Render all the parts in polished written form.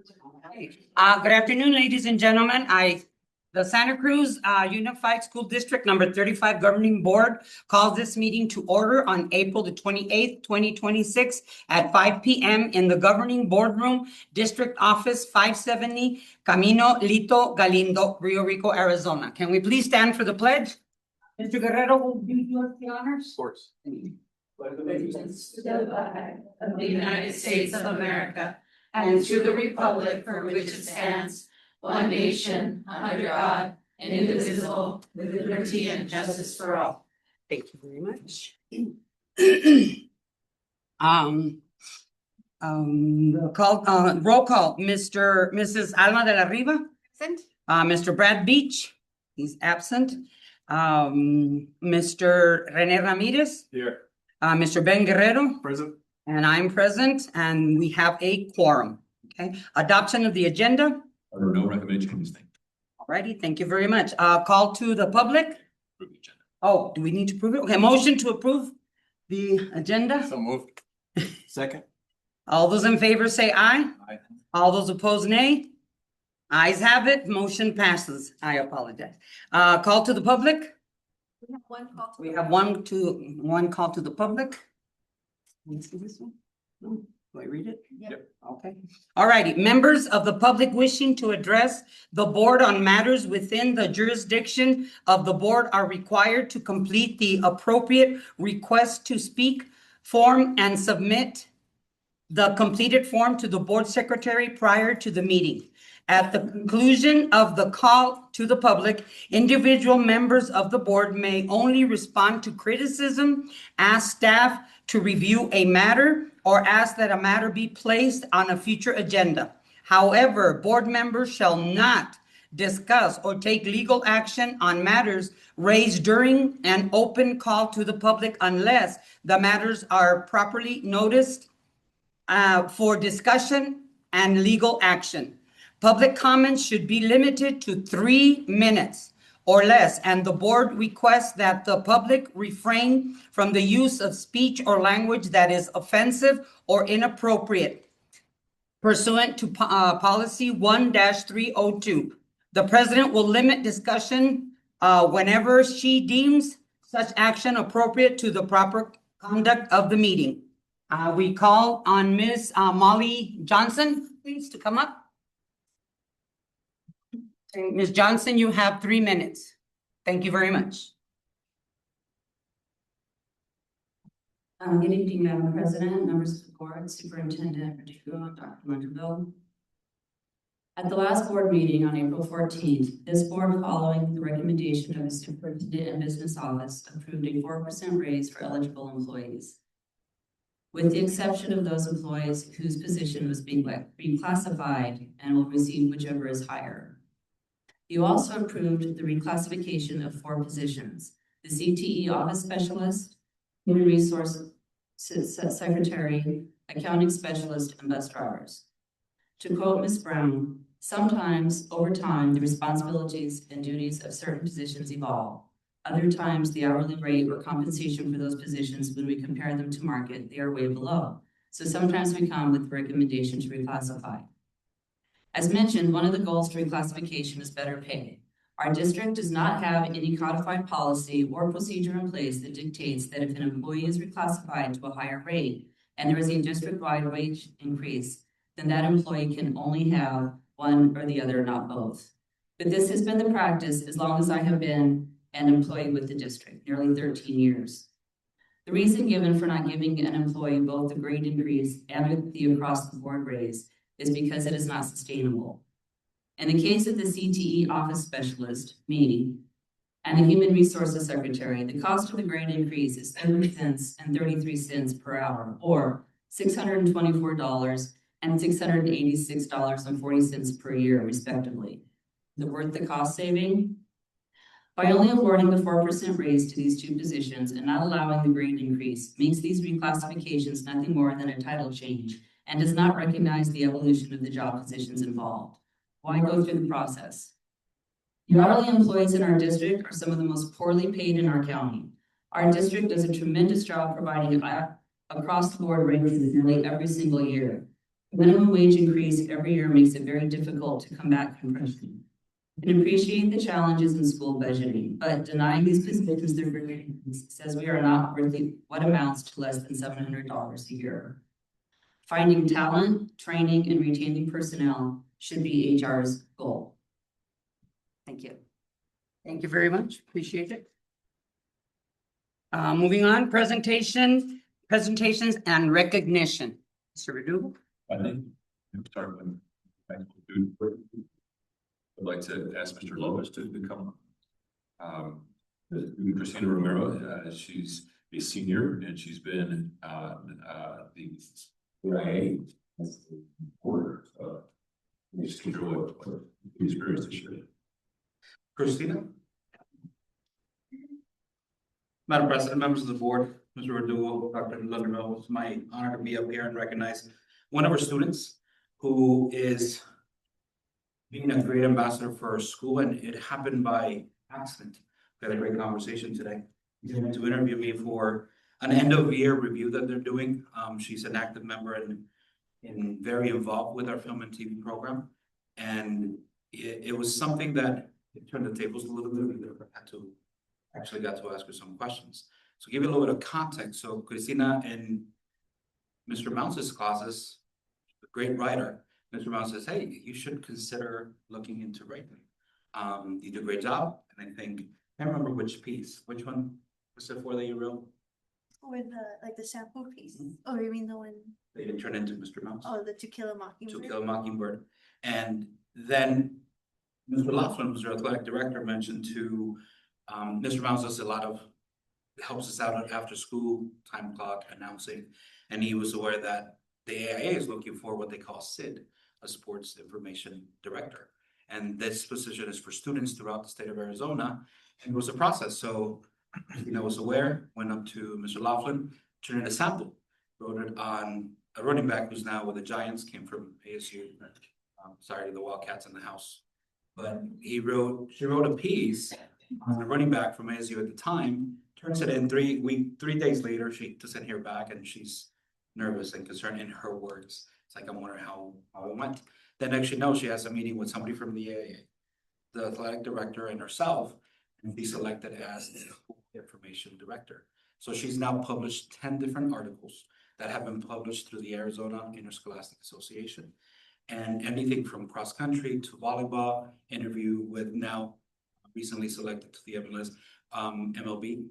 Good afternoon, ladies and gentlemen. The Santa Cruz Unified School District Number 35 Governing Board calls this meeting to order on April the 28th, 2026 at 5 p.m. in the Governing Boardroom, District Office 570, Camino Lito Galindo, Rio Rico, Arizona. Can we please stand for the pledge? Mr. Guerrero will do us the honors. Of course. Allegiance to the flag of the United States of America and to the republic for which it stands, one nation, under God, indivisible, with liberty and justice for all. Thank you very much. Roll call, Mrs. Alma de la Riva. Present. Mr. Brad Beach, he's absent. Mr. Rene Ramirez. Here. Mr. Ben Guerrero. Present. And I'm present, and we have a quorum. Okay, adoption of the agenda. There are no recommendations. Alrighty, thank you very much. Call to the public. Approve the agenda. Oh, do we need to approve it? Okay, motion to approve the agenda. So moved. Second. All those in favor say aye. Aye. All those opposed, nay. Ayes have it, motion passes. I apologize. Call to the public. We have one call. We have one call to the public. Can you see this one? No? Do I read it? Yep. Okay. All righty. Members of the public wishing to address the board on matters within the jurisdiction of the board are required to complete the appropriate request to speak form and submit the completed form to the board secretary prior to the meeting. At the conclusion of the call to the public, individual members of the board may only respond to criticism, ask staff to review a matter, or ask that a matter be placed on a future agenda. However, board members shall not discuss or take legal action on matters raised during an open call to the public unless the matters are properly noticed for discussion and legal action. Public comments should be limited to 3 minutes or less, and the board requests that the public refrain from the use of speech or language that is offensive or inappropriate pursuant to policy 1-302. The president will limit discussion whenever she deems such action appropriate to the proper conduct of the meeting. We call on Ms. Molly Johnson, please, to come up. Ms. Johnson, you have 3 minutes. Thank you very much. Good evening, Madam President, members of the board, Superintendent Verdugo, Dr. Monterville. At the last board meeting on April 14th, this board, following the recommendation of the Superintendent and Business Office, approved a 4% raise for eligible employees, with the exception of those employees whose position was being reclassified and will receive whichever is higher. You also approved the reclassification of 4 positions: the CTE Office Specialist, Human Resources Secretary, Accounting Specialist, and Bus Drivers. To quote Ms. Brown, sometimes over time, the responsibilities and duties of certain positions evolve. Other times, the hourly rate or compensation for those positions, when we compare them to market, they are way below. So sometimes we come with the recommendation to reclassify. As mentioned, one of the goals to reclassification is better pay. Our district does not have any codified policy or procedure in place that dictates that if an employee is reclassified to a higher rate and there is a district-wide wage increase, then that employee can only have one or the other, not both. But this has been the practice as long as I have been an employee with the district, nearly 13 years. The reason given for not giving an employee both the grade increase and the across-the-board raise is because it is not sustainable. In the case of the CTE Office Specialist, me, and the Human Resources Secretary, the cost of the grade increase is 30 cents and 33 cents per hour, or $624 and $686.40 per year, respectively. Is it worth the cost saving? By only awarding the 4% raise to these 2 positions and not allowing the grade increase makes these reclassifications nothing more than a title change and does not recognize the evolution of the job positions involved. Why go through the process? The hourly employees in our district are some of the most poorly paid in our county. Our district does a tremendous job providing across-the-board raises nearly every single year. Minimum wage increase every year makes it very difficult to combat compression. I can appreciate the challenges in school budgeting, but denying these positions their grade says we are not worth what amounts to less than $700 a year. Finding talent, training, and retaining personnel should be HR's goal. Thank you. Thank you very much. Appreciate it. Moving on, presentations and recognition. Mr. Verdugo. I think, we'll start with. I'd like to ask Mr. Lopez to come. Christina Romero, she's a senior and she's been, the CIA order, just control the experience this year. Christina? Madam President, members of the board, Mr. Verdugo, Dr. Lundermill, it's my honor to be up here and recognize one of our students who is being a great ambassador for our school, and it happened by accident. We had a great conversation today. He's going to interview me for an end of year review that they're doing. She's an active member and very involved with our film and TV program. And it was something that it turned the tables a little bit. We actually got to ask her some questions. So give you a little bit of context. So Christina in Mr. Mouse's classes, a great writer. Mr. Mouse says, hey, you should consider looking into writing. You do a great job. And I think, I can't remember which piece, which one was it for that you wrote? Or the sample piece. Oh, you mean the one? That you turned into Mr. Mouse? Oh, the To Kill a Mockingbird. To Kill a Mockingbird. And then Mr. Laughlin, who's our athletic director, mentioned to Mr. Mouse does a lot of, helps us out after school, time clock, announcing. And he was aware that the AIA is looking for what they call SID, a sports information director. And this position is for students throughout the state of Arizona. And it was a process. So, I was aware, went up to Mr. Laughlin, turned in a sample, wrote it on a running back who's now with the Giants, came from ASU. Sorry, the Wildcats in the house. But she wrote a piece on a running back from ASU at the time, turns it in 3 days later, she doesn't hear back and she's nervous and concerned in her words. It's like, I'm wondering how it went. Then next you know, she has a meeting with somebody from the AIA, the athletic director and herself, and be selected as the information director. So she's now published 10 different articles that have been published through the Arizona Interscholastic Association. And anything from cross country to volleyball, interview with now recently selected to the MLS, MLB.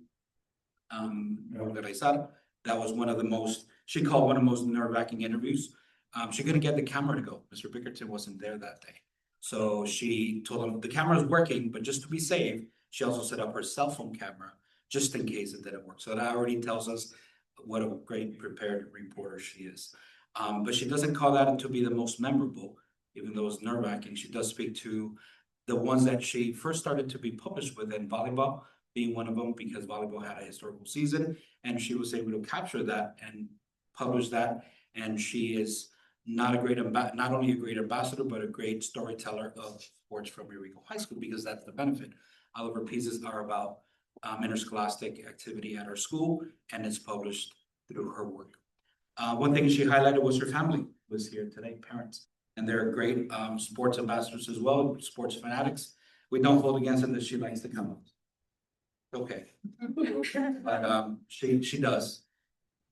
That was one of the most, she called one of the most nerve-wracking interviews. She couldn't get the camera to go. Mr. Bickerton wasn't there that day. So she told him the camera's working, but just to be safe, she also set up her cell phone camera just in case it didn't work. So that already tells us what a great prepared reporter she is. But she doesn't call that to be the most memorable, even though it's nerve-wracking. She does speak to the ones that she first started to be published with, in volleyball being one of them, because volleyball had a historical season, and she was able to capture that and publish that. And she is not only a great ambassador, but a great storyteller of sports from Eureka High School, because that's the benefit. All of her pieces are about interscholastic activity at our school, and it's published through her work. One thing she highlighted was her family was here today, parents, and they're great sports ambassadors as well, sports fanatics. We don't hold against them that she likes to come. Okay, but she does.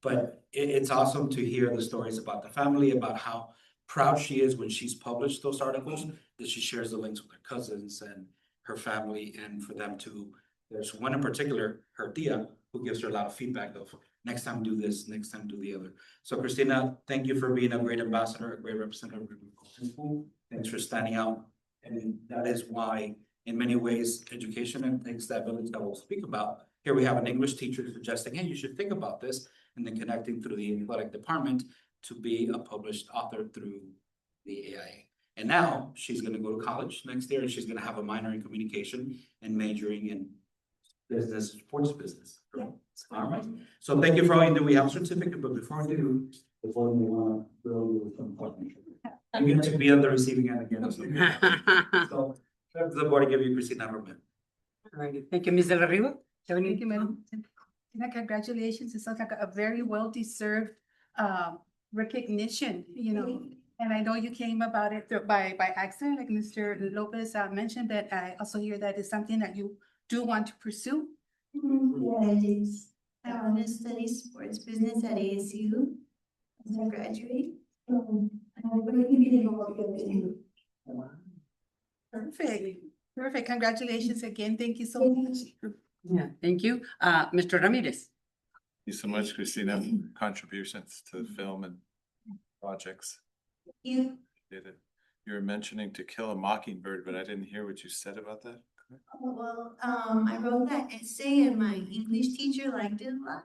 But it's awesome to hear the stories about the family, about how proud she is when she's published those articles, that she shares the links with her cousins and her family, and for them to, there's one in particular, her tia, who gives her a lot of feedback of next time do this, next time do the other. So Christina, thank you for being a great ambassador, a great representative of the school. Thanks for standing out. And that is why, in many ways, education and things that village that we'll speak about. Here we have an English teacher suggesting, hey, you should think about this, and then connecting through the athletic department to be a published author through the AIA. And now she's going to go to college next year, and she's going to have a minor in communication and majoring in business, sports business. Correct? All right. So thank you for all you do. We have a certificate, but before we do, we want to build with some partnership. You get to be on the receiving end again. So the board give you Christina Romero. All right, thank you, Ms. Del Rio. Thank you, Madam. Congratulations. It sounds like a very well-deserved recognition, And I know you came about it by accident, like Mr. Lopez mentioned, that I also hear that is something that you do want to pursue. Yeah, it is. I want to study sports business at ASU as I graduate. Perfect, perfect. Congratulations again. Thank you so much. Yeah, thank you. Mr. Ramirez. Thank you so much, Christina, for contributions to the film and projects. You, Did it. You were mentioning To Kill a Mockingbird, but I didn't hear what you said about that. I wrote that essay and my English teacher liked it a lot.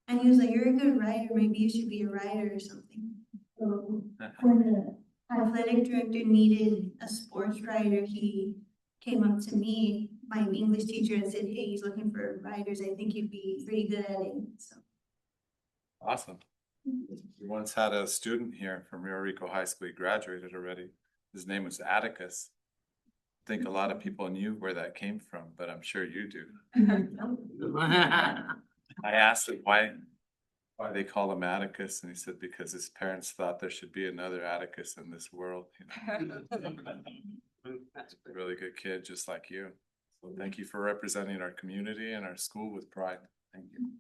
And he was like, "You're a good writer, maybe you should be a writer or something." So when the athletic director needed a sports writer, he came up to me, my English teacher, and said, "Hey, he's looking for writers. I think you'd be pretty good at it." So Awesome. We once had a student here from Rio Rico High School. He graduated already. His name was Atticus. I think a lot of people knew where that came from, but I'm sure you do. I asked him why they call him Atticus, and he said because his parents thought there should be another Atticus in this world. You know? That's a really good kid, just like you. So thank you for representing our community and our school with pride. Thank you.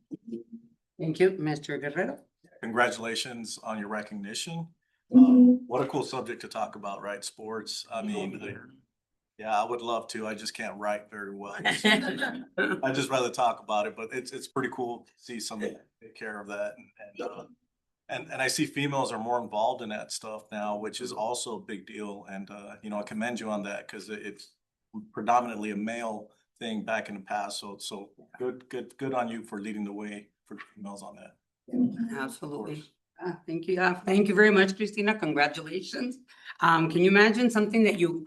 Thank you, Mr. Guerrero. Congratulations on your recognition. What a cool subject to talk about, right? Sports. I mean, yeah, I would love to. I just can't write very well. I just rather talk about it, but it's pretty cool to see somebody take care of that. And I see females are more involved in that stuff now, which is also a big deal. And, you know, I commend you on that because it's predominantly a male thing back in the past. So good on you for leading the way for females on that. Absolutely. Thank you. Thank you very much, Christina. Congratulations. Can you imagine something that you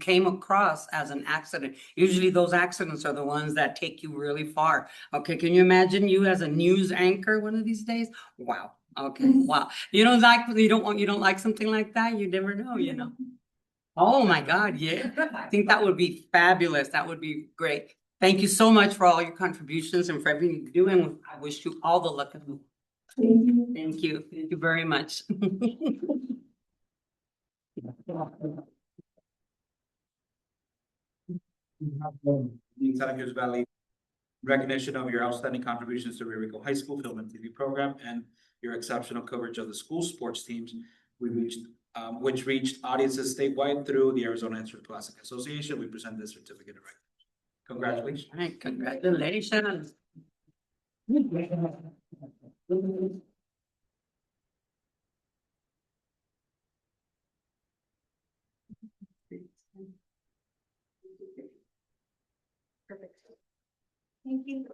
came across as an accident? Usually those accidents are the ones that take you really far. Okay, can you imagine you as a news anchor one of these days? Wow. Okay, wow. You don't like something like that? You never know, you know. Oh my God, yeah. I think that would be fabulous. That would be great. Thank you so much for all your contributions and for everything you do, and I wish you all the luck of you. Thank you. Thank you very much. Santa Cruz Valley recognition of your outstanding contributions to Rio Rico High School Film and TV program and your exceptional coverage of the school sports teams. Which reached audiences statewide through the Arizona Insert Classic Association. We present this certificate of recognition. Congratulations. All right, congratulations. perfect. Thank you.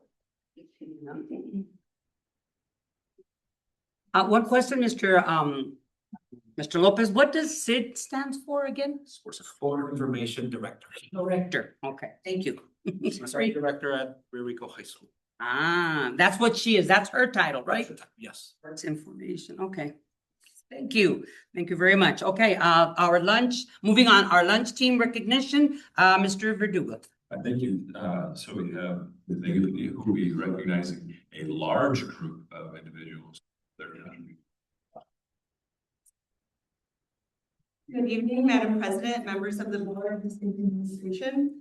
One question, Mr. Lopez, what does SID stands for again? Sport Information Director. Director. Okay, thank you. Sorry, Director at Rio Rico High School. That's what she is. That's her title, right? Yes. That's information. Okay. Thank you. Thank you very much. Okay, our lunch, moving on, our lunch team recognition, Mr. Verdugo. Thank you. So we have, who will be recognizing a large group of individuals that are contributing. Good evening, Madam President, members of the Board of Administration.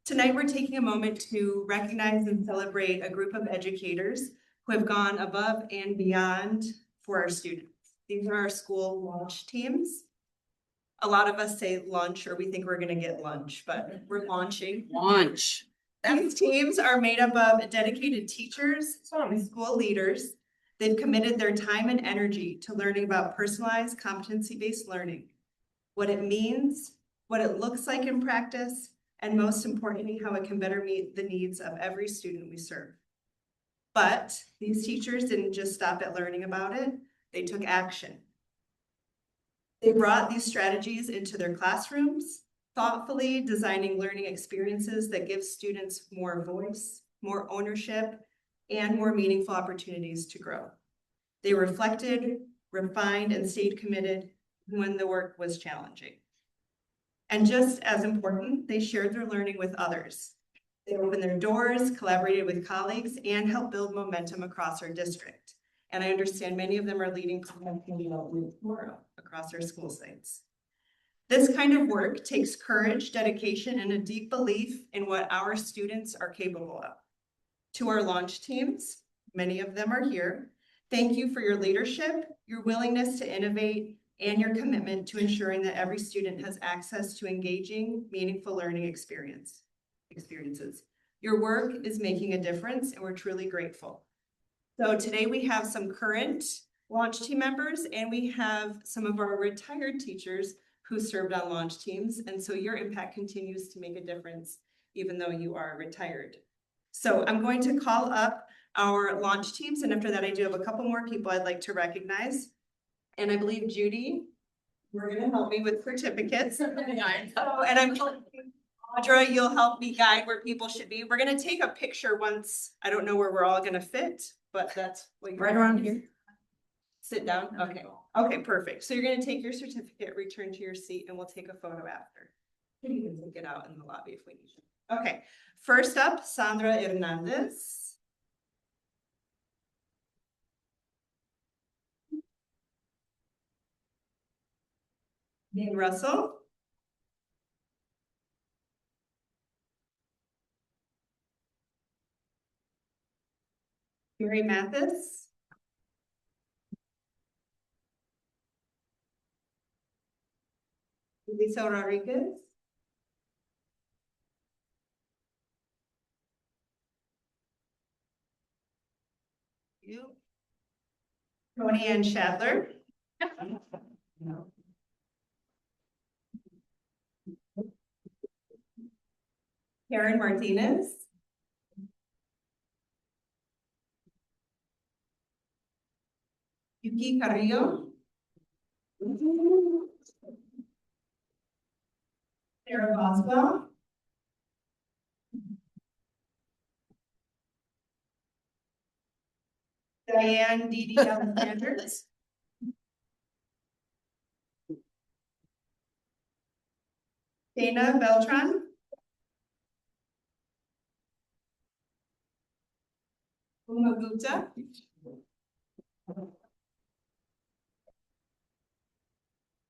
Tonight, we're taking a moment to recognize and celebrate a group of educators who have gone above and beyond for our students. These are our school launch teams. A lot of us say lunch, or we think we're gonna get lunch, but we're launching. Launch. These teams are made up of dedicated teachers, school leaders. They've committed their time and energy to learning about personalized competency-based learning, what it means, what it looks like in practice, and most importantly, how it can better meet the needs of every student we serve. But these teachers didn't just stop at learning about it, they took action. They brought these strategies into their classrooms, thoughtfully designing learning experiences that give students more voice, more ownership, and more meaningful opportunities to grow. They reflected, refined, and stayed committed when the work was challenging. And just as important, they shared their learning with others. They opened their doors, collaborated with colleagues, and helped build momentum across our district. And I understand many of them are leading professional development tomorrow across our school sites. This kind of work takes courage, dedication, and a deep belief in what our students are capable of. To our launch teams, many of them are here. Thank you for your leadership, your willingness to innovate, and your commitment to ensuring that every student has access to engaging, meaningful learning experiences. Your work is making a difference, and we're truly grateful. So today we have some current launch team members, and we have some of our retired teachers who served on launch teams. And so your impact continues to make a difference, even though you are retired. So I'm going to call up our launch teams. And after that, I do have a couple more people I'd like to recognize. And I believe Judy, you're gonna help me with certificates. And I'm hoping, Audra, you'll help me guide where people should be. We're gonna take a picture once, I don't know where we're all gonna fit, but that's what you're. Right around here. Sit down, okay. Okay, perfect. So you're gonna take your certificate, return to your seat, and we'll take a photo after. You can take it out in the lobby if we need to. Okay, first up, Sandra Hernandez. Dean Russell. Mary Mathis. Lisa Rodriguez. You. Tony Ann Shadler. Karen Martinez. Yuki Carrillo. Sarah Boswell. Diane Didi Alexander. Dana Beltran. Uma Gupta.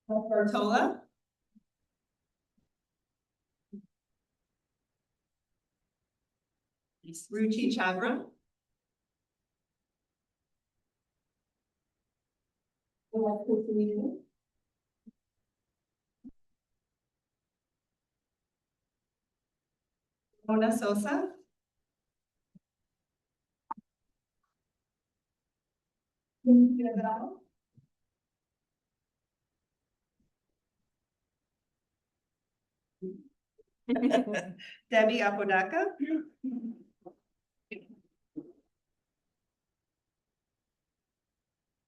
Bartola. Ruchi Chabra. Mona Sosa. Debbie Apodaca.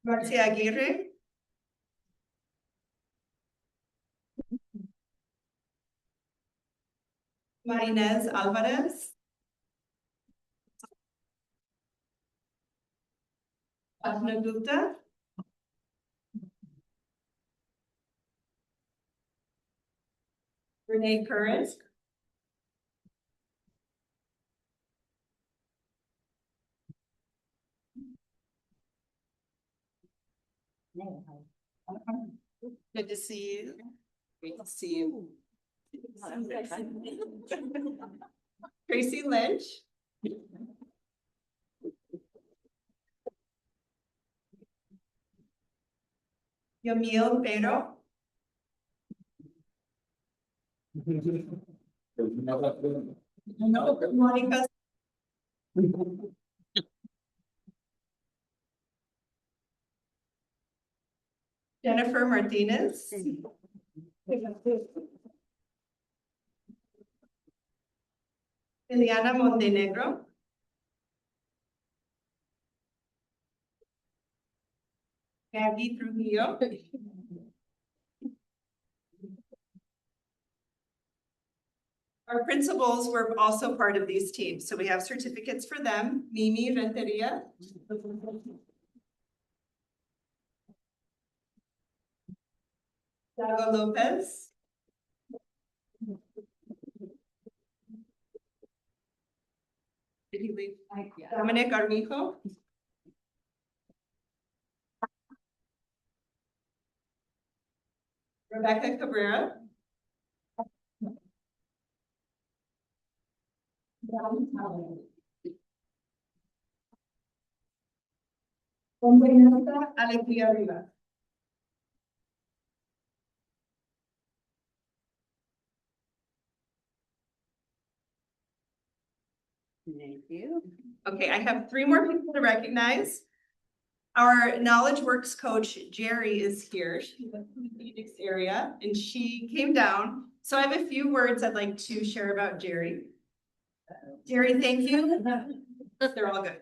Marcia Aguirre. Marinez Alvarez. Adna Gupta. Renee Curran. Good to see you. Great to see you. Tracy Lynch. Yamil Pero. Monica. Jennifer Martinez. Liliana Montenegro. Gabby Trujillo. Our principals were also part of these teams, so we have certificates for them. Mimi Renteria. Dago Lopez. Did he leave? Dominic Armijo. Rebecca Cabrera. Alegría Rivas. Thank you. Okay, I have three more people to recognize. Our Knowledge Works coach, Jerry, is here. She's in the Phoenix area and she came down. So I have a few words I'd like to share about Jerry. Jerry, thank you. They're all good.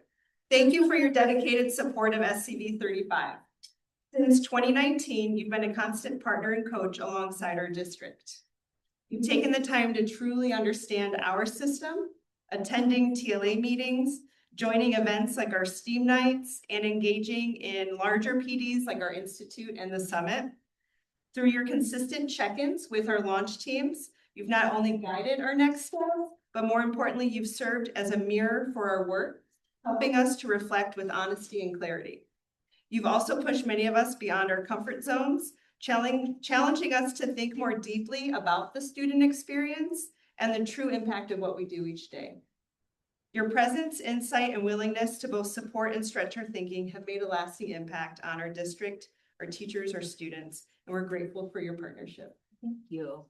Thank you for your dedicated support of SCB 35. Since 2019, you've been a constant partner and coach alongside our district. You've taken the time to truly understand our system, attending TLA meetings, joining events like our STEAM nights, and engaging in larger PDs like our Institute and the Summit. Through your consistent check-ins with our launch teams, you've not only guided our next steps, but more importantly, you've served as a mirror for our work, helping us to reflect with honesty and clarity. You've also pushed many of us beyond our comfort zones, challenging us to think more deeply about the student experience and the true impact of what we do each day. Your presence, insight, and willingness to both support and stretch our thinking have made a lasting impact on our district, our teachers, our students, and we're grateful for your partnership. Thank you.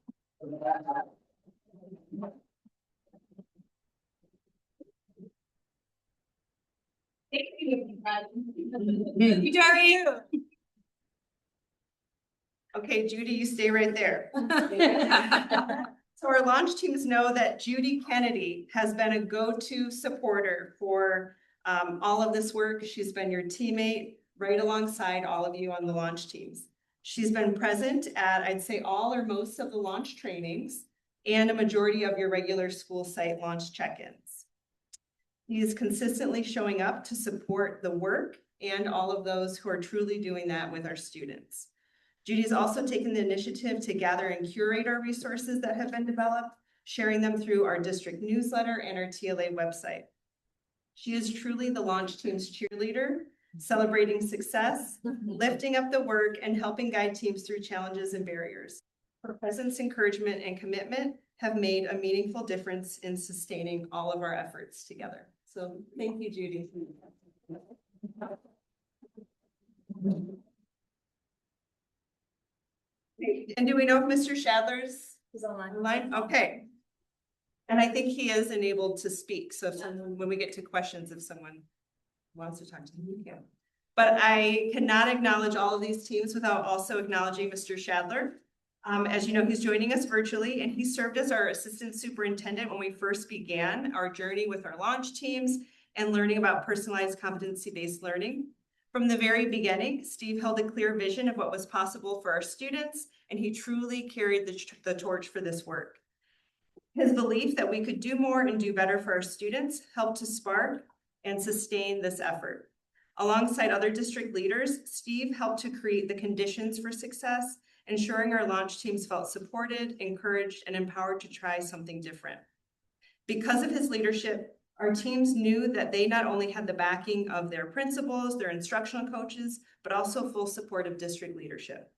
Thank you. How are you? Okay, Judy, you stay right there. So our launch teams know that Judy Kennedy has been a go-to supporter for all of this work. She's been your teammate right alongside all of you on the launch teams. She's been present at, I'd say, all or most of the launch trainings and a majority of your regular school site launch check-ins. He is consistently showing up to support the work and all of those who are truly doing that with our students. Judy's also taken the initiative to gather and curate our resources that have been developed, sharing them through our district newsletter and our TLA website. She is truly the launch team's cheerleader, celebrating success, lifting up the work, and helping guide teams through challenges and barriers. Her presence, encouragement, and commitment have made a meaningful difference in sustaining all of our efforts together. So thank you, Judy. And do we know if Mr. Shadler's is online? Okay. And I think he is enabled to speak. So if someone, when we get to questions, if someone wants to talk to him, you can. But I cannot acknowledge all of these teams without also acknowledging Mr. Shadler. As you know, he's joining us virtually, and he served as our assistant superintendent when we first began our journey with our launch teams and learning about personalized competency-based learning. From the very beginning, Steve held a clear vision of what was possible for our students, and he truly carried the torch for this work. His belief that we could do more and do better for our students helped to spark and sustain this effort. Alongside other district leaders, Steve helped to create the conditions for success, ensuring our launch teams felt supported, encouraged, and empowered to try something different. Because of his leadership, our teams knew that they not only had the backing of their principals, their instructional coaches, but also full support of district leadership.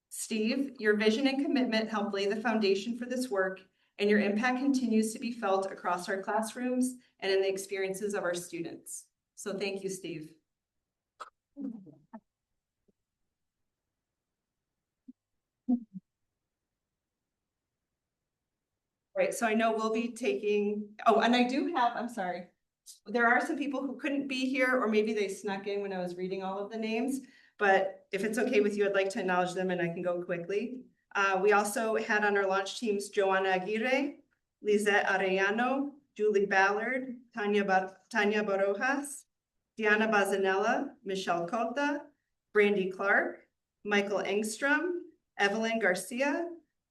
Steve, your vision and commitment helped lay the foundation for this work, and your impact continues to be felt across our classrooms and in the experiences of our students. So thank you, Steve. Right, so I know we'll be taking, oh, and I do have, I'm sorry. There are some people who couldn't be here, or maybe they snuck in when I was reading all of the names, but if it's okay with you, I'd like to acknowledge them and I can go quickly. We also had on our launch teams, Joanna Aguirre, Lizette Arellano, Julie Ballard, Tanya Barojas, Diana Bazanella, Michelle Cota, Brandy Clark, Michael Engstrom, Evelyn Garcia,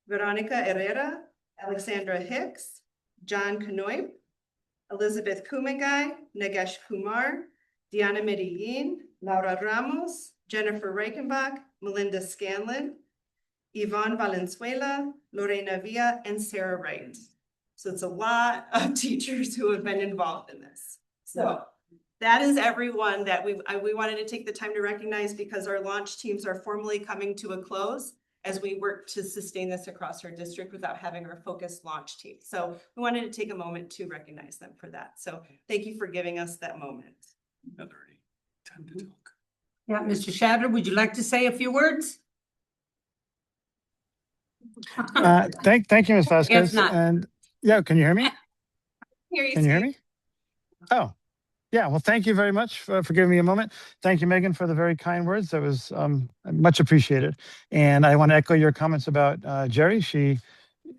Veronica Herrera, Alexandra Hicks, John Kanoip, Elizabeth Kumagai, Nagesh Kumar, Diana Medellin, Laura Ramos, Jennifer Reichenbach, Melinda Scanlon, Yvonne Valenzuela, Lorena Villa, and Sarah Wright. So it's a lot of teachers who have been involved in this. So that is everyone that we wanted to take the time to recognize because our launch teams are formally coming to a close. as we work to sustain this across our district without having our focused launch team. So we wanted to take a moment to recognize them for that. So thank you for giving us that moment. Time to talk. Yeah, Mr. Shatter, would you like to say a few words? Thank you, Ms. Vasquez. not. And yeah, can you hear me? Here you Can you hear see. me? Oh, yeah. Well, thank you very much for giving me a moment. Thank you, Megan, for the very kind words. That was much appreciated. And I want to echo your comments about Jerry. She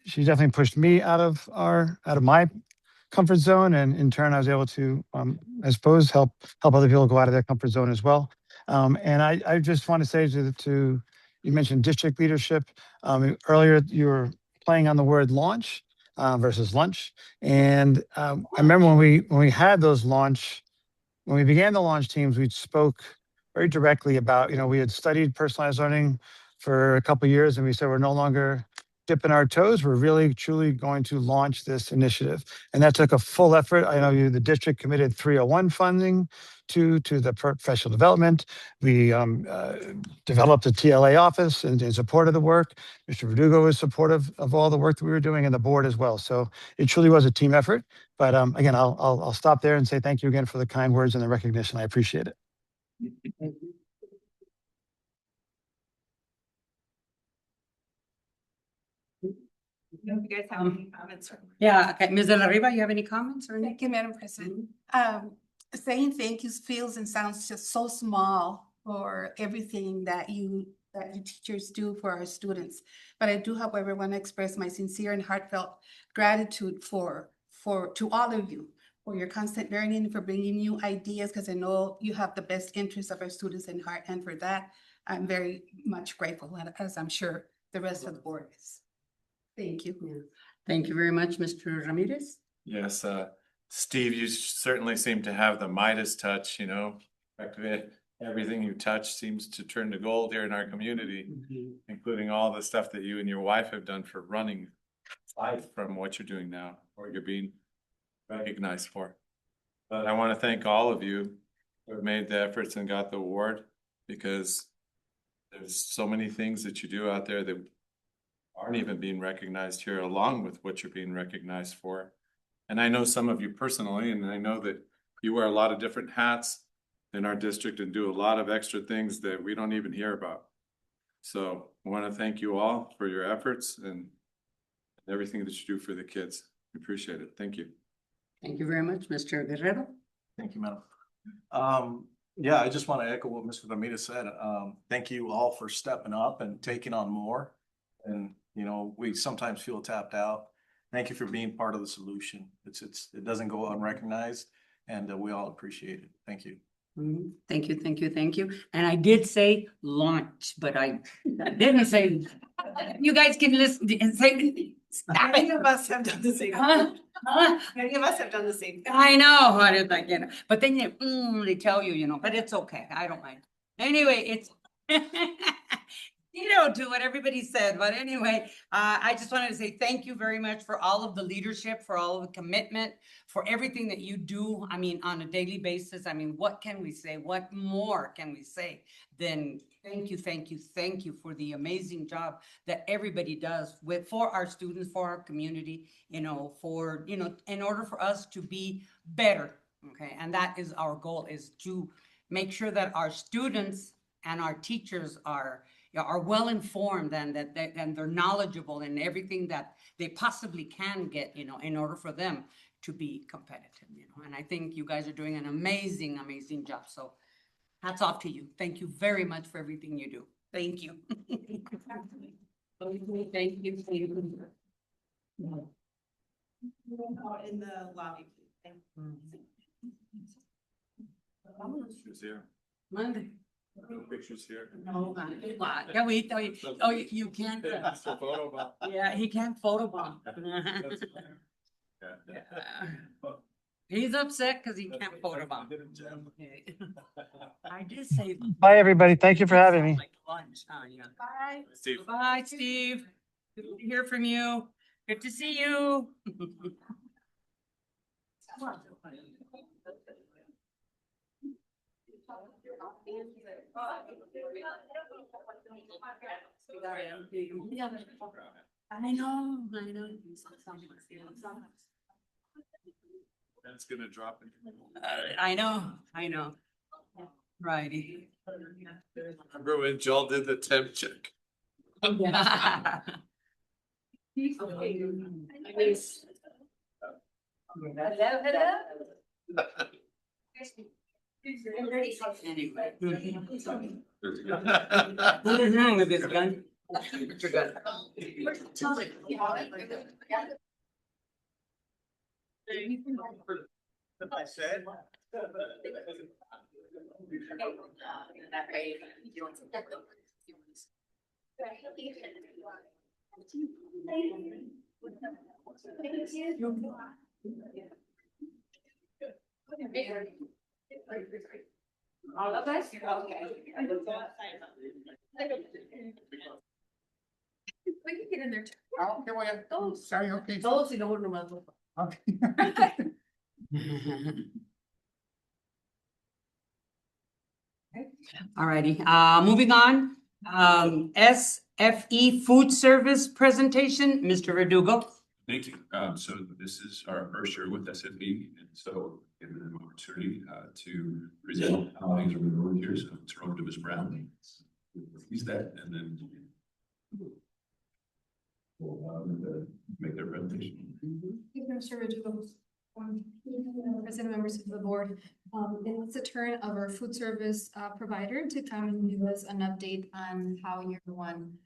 definitely pushed me out of my comfort zone, and in turn, I was able to, I suppose, help other people go out of their comfort zone as well. And I just want to say to you mentioned district leadership. Earlier, you were playing on the word launch versus lunch, and I remember when we had those when we began the launch teams, we spoke very directly about, we had studied personalized learning for a couple of years, and we said we're no longer dipping our toes. We're really, truly going to launch this initiative. And that took a full effort. I know the district committed 301 funding to the professional development. We developed a TLA office in support of the work. Mr. Verdugo was supportive of all the work that we were doing, and the board as well. So it truly was a team effort. But again, I'll stop there and say thank you again for the kind words and the recognition. I appreciate it. You guys have any comments? Yeah, okay, Ms. De La Riva, you have any comments or anything? Thank you, Madam President. Saying thank you feels and sounds just so small for everything that you teachers do for our students. But I do, however, want to express my sincere and heartfelt gratitude to all of you for your constant learning, for bringing new ideas, because I know you have the best interests of our students in heart. And for that, I'm very much grateful, as I'm sure the rest of the board is. Thank you. Yeah. Thank you very much, Mr. Ramirez. Yes, Steve, you certainly seem to have the Midas touch, Practically everything you touch seems to turn to gold here in our community, including all the stuff that you and your wife have done for running aside from what you're doing now, or you're being recognized for. But I want to thank all of you who have made the efforts and got the award, because there's so many things that you do out there that aren't even being recognized here, along with what you're being recognized for. And I know some of you personally, and I know that you wear a lot of different hats in our district and do a lot of extra things that we don't even hear about. So I want to thank you all for your efforts and everything that you do for the kids. We appreciate it. Thank you. Thank you very much, Mr. Guerrero. Thank you, madam. Yeah, I just want to echo what Mr. Ramirez said. Thank you all for stepping up and taking on more. And, we sometimes feel tapped out. Thank you for being part of the solution. It doesn't go unrecognized, and we all appreciate it. Thank you. Thank you, thank you, thank you. And I did say launch, but I didn't say, you guys can listen and say, stop Many it. of us have done the same. Huh? Many of us have done the same. I know what it's like, but then they tell you, but it's okay. I don't mind. Anyway, it's to what everybody said. But anyway, I just wanted to say thank you very much for all of the leadership, for all of the commitment, for everything that you do. I mean, on a daily basis. I mean, what can we say? What more can we say than thank you, thank you, thank you for the amazing job that everybody does for our students, for our community, in order for us to be better. Okay. And that is our goal, is to make sure that our students and our teachers are well informed, and that they're knowledgeable in everything that they possibly can get, in order for them to be competitive, and I think you guys are doing an amazing, amazing job. So hats off to you. Thank you very much for everything you do. Thank you. Thank you. In the lobby. Thank you. Pictures here. Monday. No pictures here. No, yeah, you can't. That's the photo bomb. Yeah, he can't photobomb. Yeah. He's upset because he can't photobomb. Okay. I did say. Bye, everybody. Thank you for having me. Like lunch, yeah. Bye. Steve. Bye, Steve. Good to hear from you. Good to see you. I know. That's gonna drop in. I know. Righty. Remember when Joel did the temp check? Anyway. Mhm. With this gun. You're good. I said. All of us? Okay. We can get in there too. Oh, here we are. Oh, sorry, okay. Todos y luego nomás. Alrighty, moving on, SFE food service presentation, Mr. Verdugo. Thank you. So this is our first year with SFE, and so given an opportunity to present how things are going here. So turn over to Ms. Brown. He's that, and then we'll make their presentation. Thank you, Mr. Verdugo. President, members of the board, it's the turn of our food service provider to come and give us an update on how year one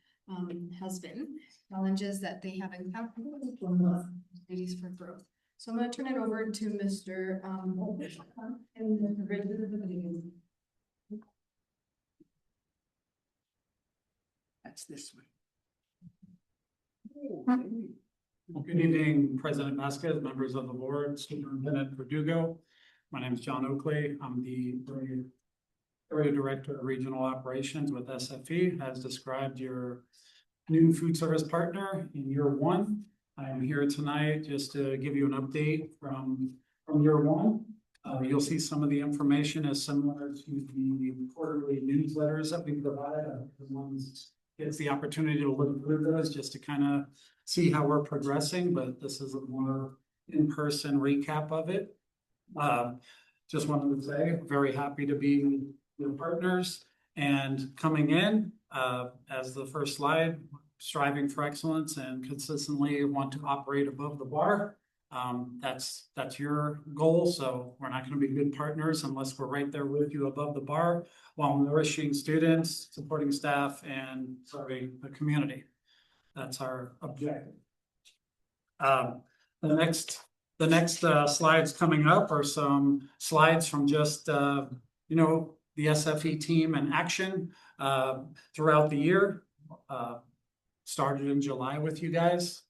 has been, challenges that they have encountered, opportunities for growth. So I'm going to turn it over to Mr. and Mr. Verdugo. That's this one. Good evening, President Vasquez, members of the board, Superintendent Verdugo. My name is John Oakley. I'm the Area Director of Regional Operations with SFE. As described, your new food service partner in year one. I am here tonight just to give you an update from year one. You'll see some of the information is similar to the quarterly newsletters that we provide. Everyone's gets the opportunity to look through those just to kind of see how we're progressing, but this is a more in-person recap of it. Just wanted to say, very happy to be your partners and coming in as the first slide, striving for excellence and consistently want to operate above the bar. That's your goal. So we're not going to be good partners unless we're right there with you above the bar while nourishing students, supporting staff, and serving the community. That's our objective. The next slides coming up are some slides from just the SFE team in action throughout the year. Started in July with you guys,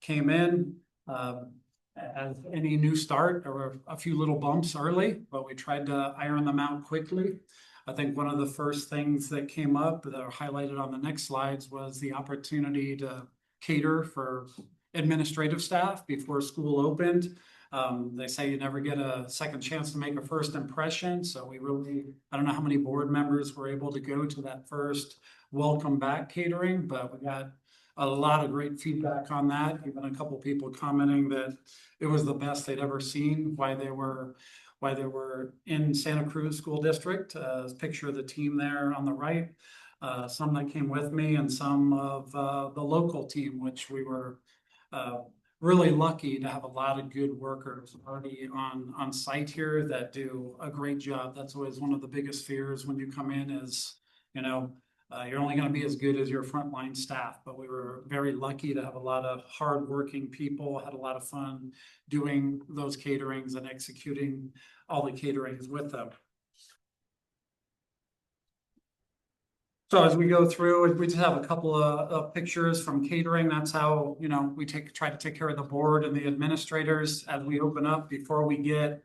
came in as any new start. There were a few little bumps early, but we tried to iron them out quickly. I think one of the first things that came up that are highlighted on the next slides was the opportunity to cater for administrative staff before school opened. They say you never get a second chance to make a first impression. So I don't know how many board members were able to go to that first welcome back catering, but we got a lot of great feedback on that. Even a couple people commenting that it was the best they'd ever seen, why they were in Santa Cruz School District. Picture of the team there on the right. Some that came with me and some of the local team, which we were really lucky to have a lot of good workers already on site here that do a great job. That's always one of the biggest fears when you come in is, you're only going to be as good as your frontline staff, but we were very lucky to have a lot of hardworking people, had a lot of fun doing those caterings and executing all the caterings with them. So as we go through, we just have a couple of pictures from catering. That's how, we try to take care of the board and the administrators as we open up before we get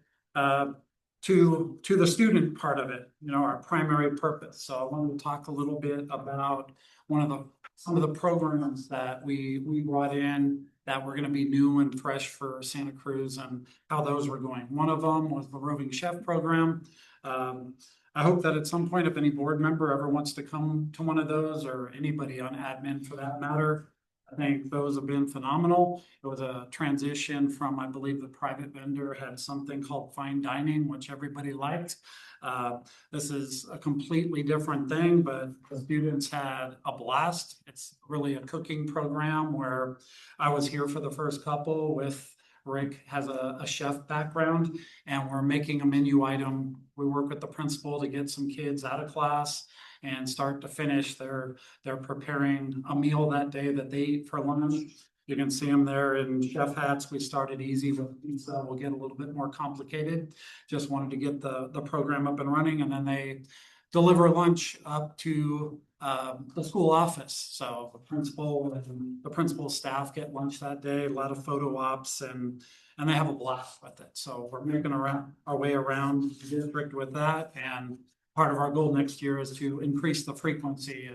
to the student part of it, our primary purpose. So I wanted to talk a little bit about some of the programs that we brought in that were going to be new and fresh for Santa Cruz and how those were going. One of them was the Roving Chef program. I hope that at some point, if any board member ever wants to come to one of those, or anybody on admin for that matter, I think those have been phenomenal. It was a transition from, I believe the private vendor had something called fine dining, which everybody liked. This is a completely different thing, but the students had a blast. It's really a cooking program where I was here for the first couple with Rick has a chef background, and we're making a menu item. We work with the principal to get some kids out of class, and start to finish, they're preparing a meal that day that they eat for lunch. You can see them there in chef hats. We started easy with pizza. We'll get a little bit more complicated. Just wanted to get the program up and running, and then they deliver lunch up to the school office. So the principal and the principal staff get lunch that day, a lot of photo ops, and they have a blast with it. So we're making our way around the district with that. And part of our goal next year is to increase the frequency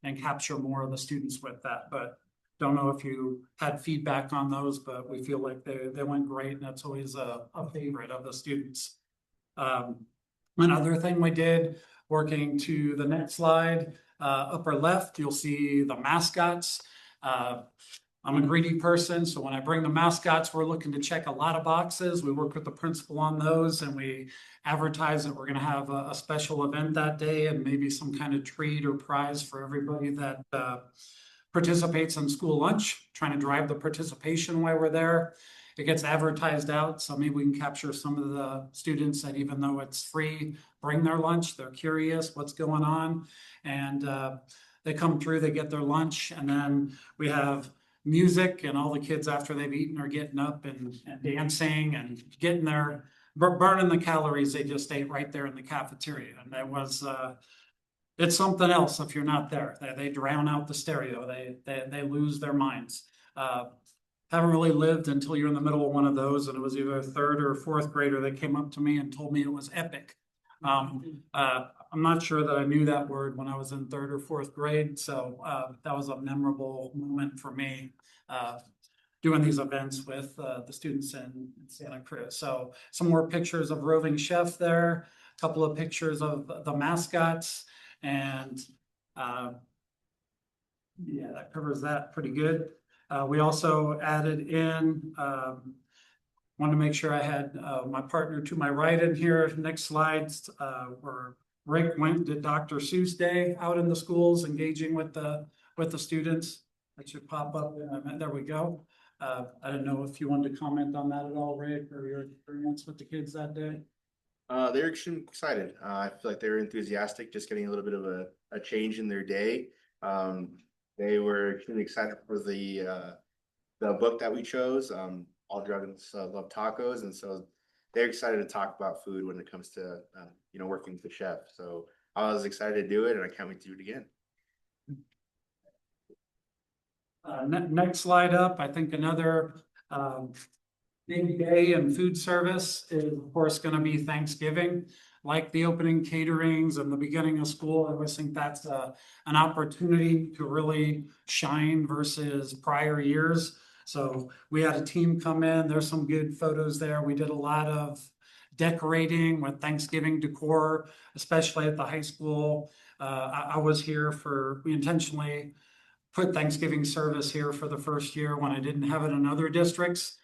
and capture more of the students with that. But don't know if you had feedback on those, but we feel like they went great, and that's always a favorite of the students. Another thing we did, working to the next slide, upper left, you'll see the mascots. I'm a greedy person, so when I bring the mascots, we're looking to check a lot of boxes. We work with the principal on those, and we advertise that we're going to have a special event that day, and maybe some kind of treat or prize for everybody that participates in school lunch, trying to drive the participation while we're there. It gets advertised out, so maybe we can capture some of the students that, even though it's free, bring their lunch. They're curious what's going on, and they come through, they get their lunch, and then we have music, and all the kids after they've eaten are getting up and dancing and getting their burning the calories they just ate right there in the cafeteria. And that was it's something else if you're not there. They drown out the stereo. They lose their minds. Haven't really lived until you're in the middle of one of those, and it was either a third or fourth grader that came up to me and told me it was epic. I'm not sure that I knew that word when I was in third or fourth grade, so that was a memorable moment for me, doing these events with the students in Santa Cruz. So some more pictures of Roving Chef there, a couple of pictures of the mascots, and yeah, that covers that pretty good. We also added in, wanted to make sure I had my partner to my right in here. Next slides, where Rick went to Dr. Seuss Day out in the schools, engaging with the students. That should pop up in a minute. There we go. I didn't know if you wanted to comment on that at all, Rick, or your experience with the kids that day. They're extremely excited. I feel like they were enthusiastic, just getting a little bit of a change in their day. They were extremely excited for the book that we chose. All Dragons Love Tacos, and so they're excited to talk about food when it comes to working with the chef. So I was excited to do it, and I can't wait to do it again. Next slide up. I think another big day in food service is, of course, going to be Thanksgiving. Like the opening caterings and the beginning of school, I always think that's an opportunity to really shine versus prior years. So we had a team come in. There's some good photos there. We did a lot of decorating with Thanksgiving decor, especially at the high school. I was here we intentionally put Thanksgiving service here for the first year when I didn't have it in other districts,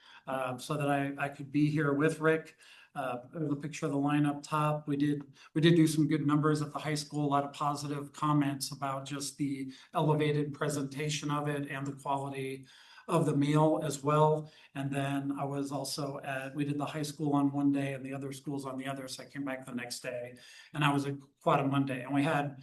so that I could be here with Rick. There's a picture of the line up top. We did do some good numbers at the high school, a lot of positive comments about just the elevated presentation of it and the quality of the meal as well. And then I was also we did the high school on one day and the other schools on the other. So I came back the next day, and I was at Quad Monday, and we had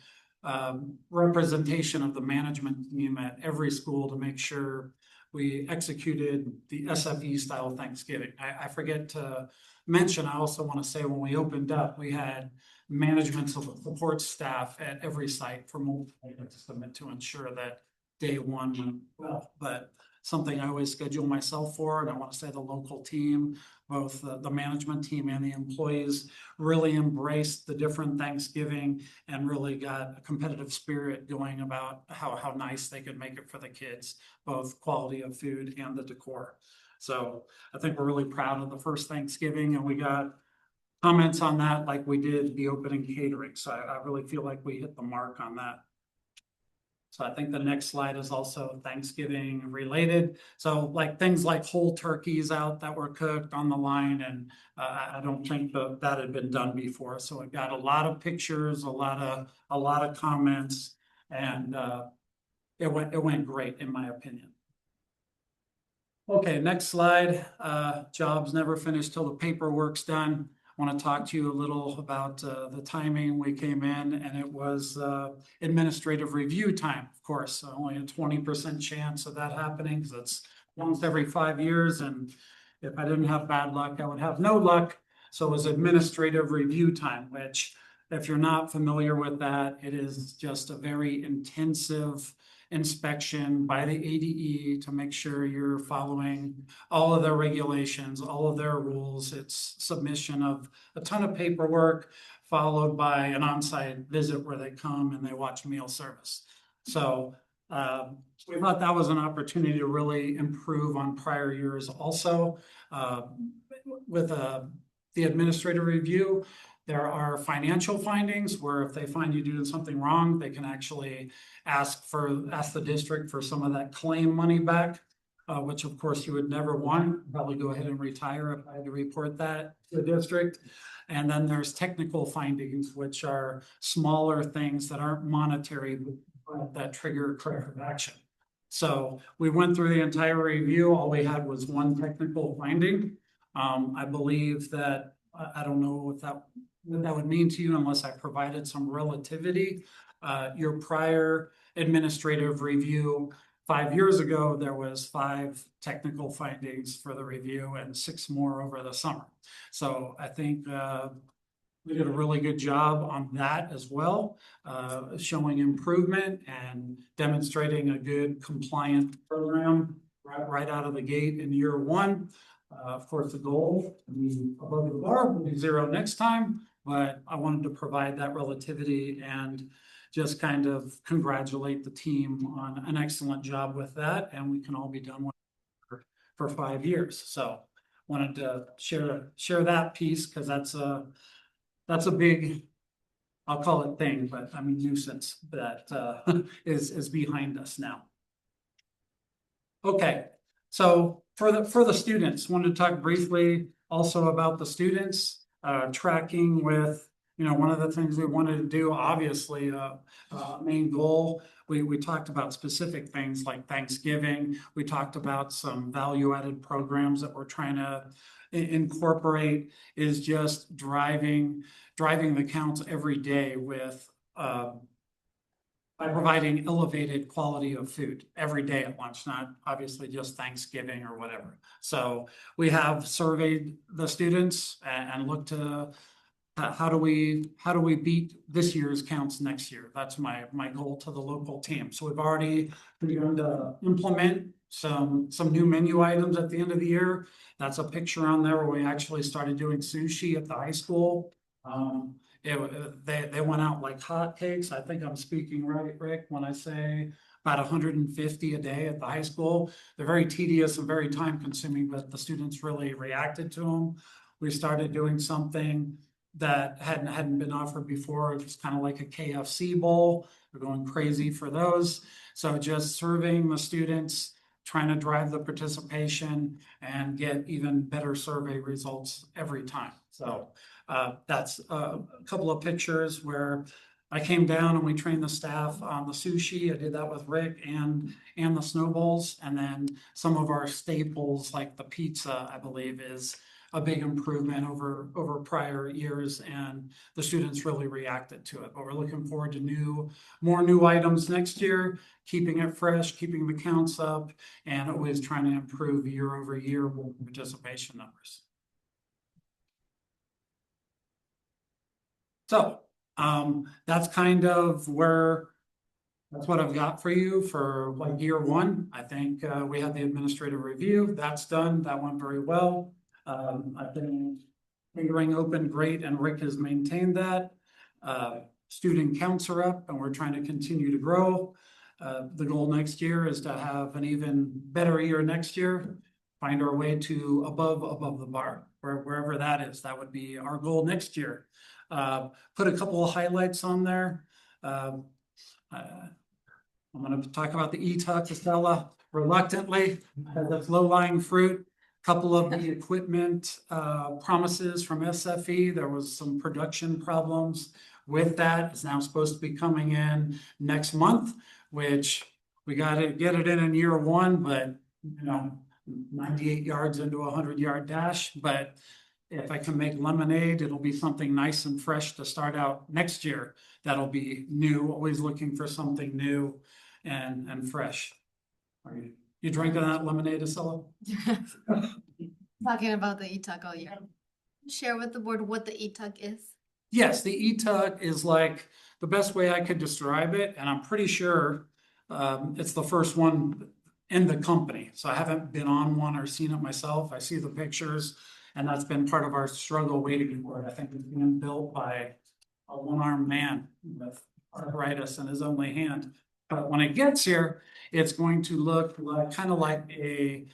representation of the management team at every school to make sure we executed the SFE style Thanksgiving. I forget to mention, I also want to say when we opened up, we had management support staff at every site for multiple to ensure that day one went well. But something I always schedule myself for, and I want to say the local team, both the management team and the employees, really embraced the different Thanksgiving and really got a competitive spirit going about how nice they could make it for the kids, both quality of food and the decor. So I think we're really proud of the first Thanksgiving, and we got comments on that like we did the opening catering. So I really feel like we hit the mark on that. So I think the next slide is also Thanksgiving related. So like things like whole turkeys out that were cooked on the line, and I don't think that had been done before. So it got a lot of pictures, a lot of comments, and it went great in my opinion. Okay, next slide. Jobs never finished till the paperwork's done. I want to talk to you a little about the timing we came in, and it was administrative review time, of course. So only a 20% chance of that happening because it's once every 5 years. And if I didn't have bad luck, I would have no luck. So it was administrative review time, which if you're not familiar with that, it is just a very intensive inspection by the ADE to make sure you're following all of their regulations, all of their rules. It's submission of a ton of paperwork followed by an on-site visit where they come and they watch meal service. So we thought that was an opportunity to really improve on prior years also. With the administrative review, there are financial findings where if they find you doing something wrong, they can actually ask the district for some of that claim money back, which of course you would never want. Probably go ahead and retire if I had to report that to the district. And then there's technical findings, which are smaller things that aren't monetary, but that trigger corrective action. So we went through the entire review. All we had was one technical finding. I believe that, I don't know what that would mean to you unless I provided some relativity. Your prior administrative review 5 years ago, there was 5 technical findings for the review and 6 more over the summer. So I think we did a really good job on that as well, showing improvement and demonstrating a good compliant program right out of the gate in year 1. Of course, the goal to be above the bar will be 0 next time, but I wanted to provide that relativity and just kind of congratulate the team on an excellent job with that. And we can all be done with it for 5 years. So wanted to share that piece because that's a big, I'll call it thing, but I mean nuisance that is behind us now. Okay. So for the students, wanted to talk briefly also about the students, tracking with, one of the things we wanted to do, obviously, main goal, we talked about specific things like Thanksgiving. We talked about some value-added programs that we're trying to incorporate is just driving the counts every day with by providing elevated quality of food every day at lunch, not obviously just Thanksgiving or whatever. So we have surveyed the students and looked to how do we beat this year's counts next year? That's my goal to the local team. So we've already begun to implement some new menu items at the end of the year. That's a picture on there where we actually started doing sushi at the high school. They went out like hotcakes. I think I'm speaking right, Rick, when I say about 150 a day at the high school. They're very tedious and very time consuming, but the students really reacted to them. We started doing something that hadn't been offered before. It's kind of like a KFC bowl. We're going crazy for those. So just serving the students, trying to drive the participation and get even better survey results every time. So that's a couple of pictures where I came down and we trained the staff on the sushi. I did that with Rick and the snowballs. And then some of our staples like the pizza, I believe, is a big improvement over prior years, and the students really reacted to it. But we're looking forward to more new items next year, keeping it fresh, keeping the counts up, and always trying to improve year over year participation numbers. So that's kind of that's what I've got for you for like year 1. I think we had the administrative review. That's done. That went very well. I've been fingering open great, and Rick has maintained that. Student counts are up, and we're trying to continue to grow. The goal next year is to have an even better year next year, find our way to above the bar. wherever that is. That would be our goal next year. Put a couple of highlights on there. I'm gonna talk about the ETUC, Estella, reluctantly, as it's low-lying fruit. Couple of the equipment promises from SFE. There was some production problems with that. It's now supposed to be coming in next month, which we gotta get it in year one, but 98 yards into a 100-yard dash. But if I can make lemonade, it'll be something nice and fresh to start out next year. That'll be new, always looking for something new and fresh. Are you drinking that lemonade, Acela? Talking about the ETUC all year. Share with the board what the ETUC is. Yes, the ETUC is like the best way I could describe it, and I'm pretty sure it's the first one in the company. So I haven't been on one or seen it myself. I see the pictures, and that's been part of our struggle waiting for it. I think it's being built by a one-armed man with arthritis in his only hand. But when it gets here, it's going to look like kind of like a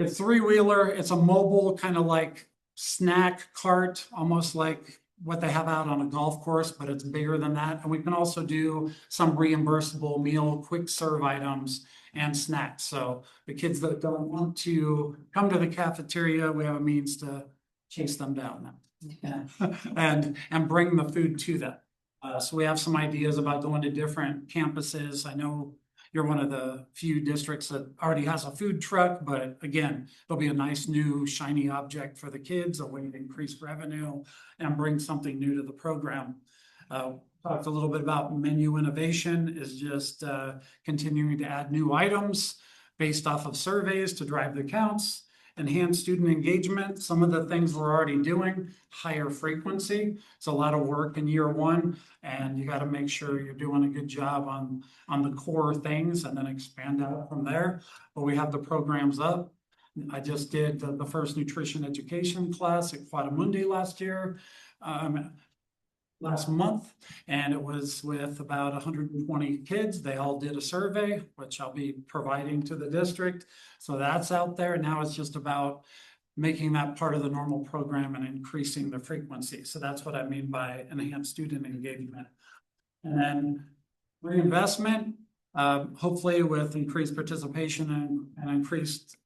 three-wheeler. It's a mobile kind of like snack cart, almost like what they have out on a golf course, but it's bigger than that. And we can also do some reimbursable meal, quick serve items and snacks. So the kids that don't want to come to the cafeteria, we have a means to chase them down and bring the food to them. So we have some ideas about going to different campuses. I know you're one of the few districts that already has a food truck, but again, there'll be a nice new shiny object for the kids, a way to increase revenue and bring something new to the program. Talked a little bit about menu innovation is just continuing to add new items based off of surveys to drive the counts. Enhance student engagement, some of the things we're already doing, higher frequency. It's a lot of work in year one, and you got to make sure you're doing a good job on the core things and then expand out from there. But we have the programs up. I just did the first nutrition education class at Quadamundi last month, and it was with about 120 kids. They all did a survey, which I'll be providing to the district. So that's out there. Now it's just about making that part of the normal program and increasing the frequency. So that's what I mean by enhanced student engagement. And then reinvestment, hopefully with increased participation and increased